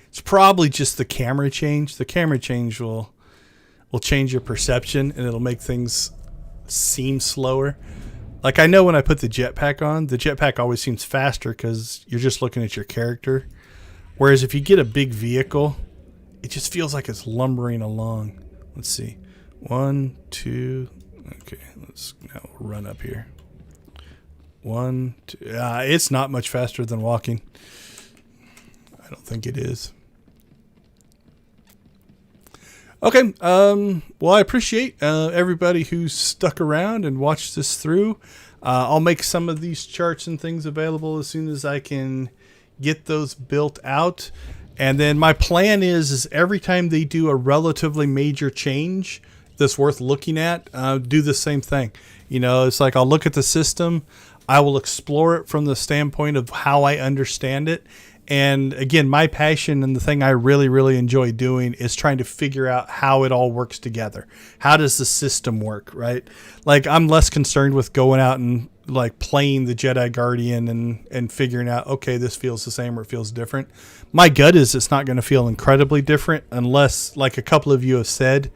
It's probably just the camera change. The camera change will change your perception, and it'll make things seem slower. Like, I know when I put the jetpack on, the jetpack always seems faster because you're just looking at your character. Whereas if you get a big vehicle, it just feels like it's lumbering along. Let's see. 1, 2. Okay, let's now run up here. 1, 2. It's not much faster than walking. I don't think it is. Okay. Well, I appreciate everybody who stuck around and watched this through. I'll make some of these charts and things available as soon as I can get those built out. And then my plan is every time they do a relatively major change that's worth looking at, do the same thing. You know, it's like I'll look at the system, I will explore it from the standpoint of how I understand it. And again, my passion and the thing I really, really enjoy doing is trying to figure out how it all works together. How does the system work, right? Like, I'm less concerned with going out and like playing the Jedi Guardian and figuring out, okay, this feels the same or it feels different. My gut is it's not going to feel incredibly different unless, like a couple of you have said,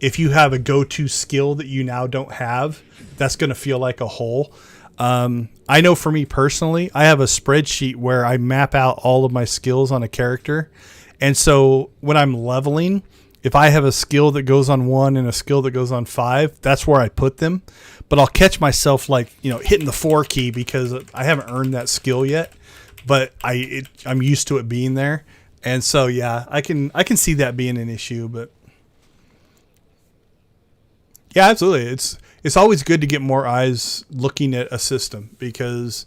if you have a go-to skill that you now don't have, that's going to feel like a hole. I know for me personally, I have a spreadsheet where I map out all of my skills on a character. And so when I'm leveling, if I have a skill that goes on 1 and a skill that goes on 5, that's where I put them. But I'll catch myself hitting the 4 key because I haven't earned that skill yet, but I'm used to it being there. And so, yeah, I can see that being an issue, but yeah, absolutely. It's always good to get more eyes looking at a system because,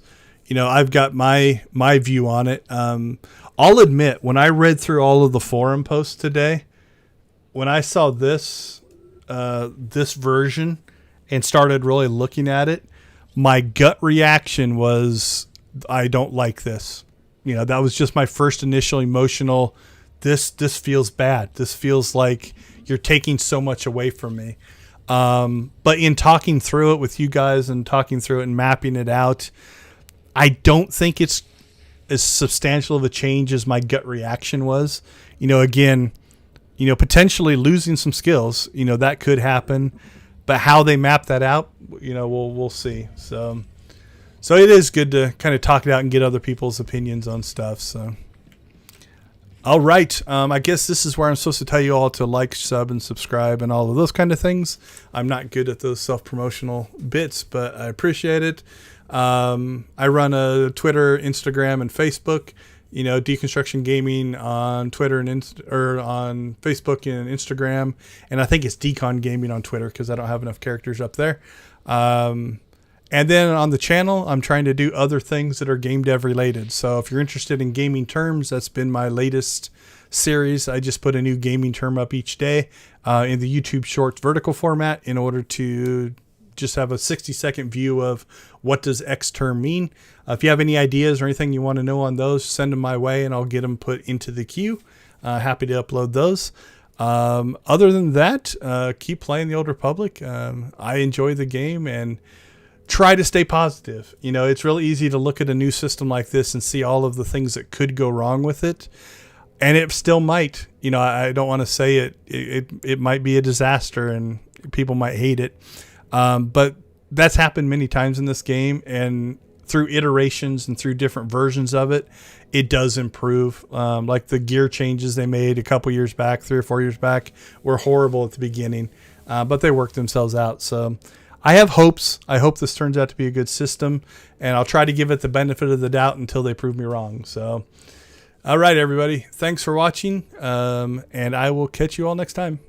I've got my view on it. I'll admit, when I read through all of the forum posts today, when I saw this version and started really looking at it, my gut reaction was, I don't like this. That was just my first initial emotional, this feels bad. This feels like you're taking so much away from me. But in talking through it with you guys and talking through it and mapping it out, I don't think it's as substantial of a change as my gut reaction was. Again, potentially losing some skills, that could happen, but how they map that out, we'll see. So it is good to kind of talk it out and get other people's opinions on stuff. So, all right. I guess this is where I'm supposed to tell you all to like, sub, and subscribe and all of those kind of things. I'm not good at those self-promotional bits, but I appreciate it. I run a Twitter, Instagram, and Facebook. You know, Deconstruction Gaming on Twitter and or on Facebook and Instagram, and I think it's Decon Gaming on Twitter because I don't have enough characters up there. And then on the channel, I'm trying to do other things that are game dev related. So if you're interested in gaming terms, that's been my latest series. I just put a new gaming term up each day in the YouTube Shorts vertical format in order to just have a 60-second view of what does X term mean. If you have any ideas or anything you want to know on those, send them my way and I'll get them put into the queue. Happy to upload those. Other than that, keep playing the Old Republic. I enjoy the game and try to stay positive. You know, it's really easy to look at a new system like this and see all of the things that could go wrong with it. And it still might. You know, I don't want to say it might be a disaster and people might hate it. But that's happened many times in this game, and through iterations and through different versions of it, it does improve. Like the gear changes they made a couple years back, 3 or 4 years back, were horrible at the beginning, but they worked themselves out. So I have hopes. I hope this turns out to be a good system, and I'll try to give it the benefit of the doubt until they prove me wrong. So, all right, everybody. Thanks for watching, and I will catch you all next time.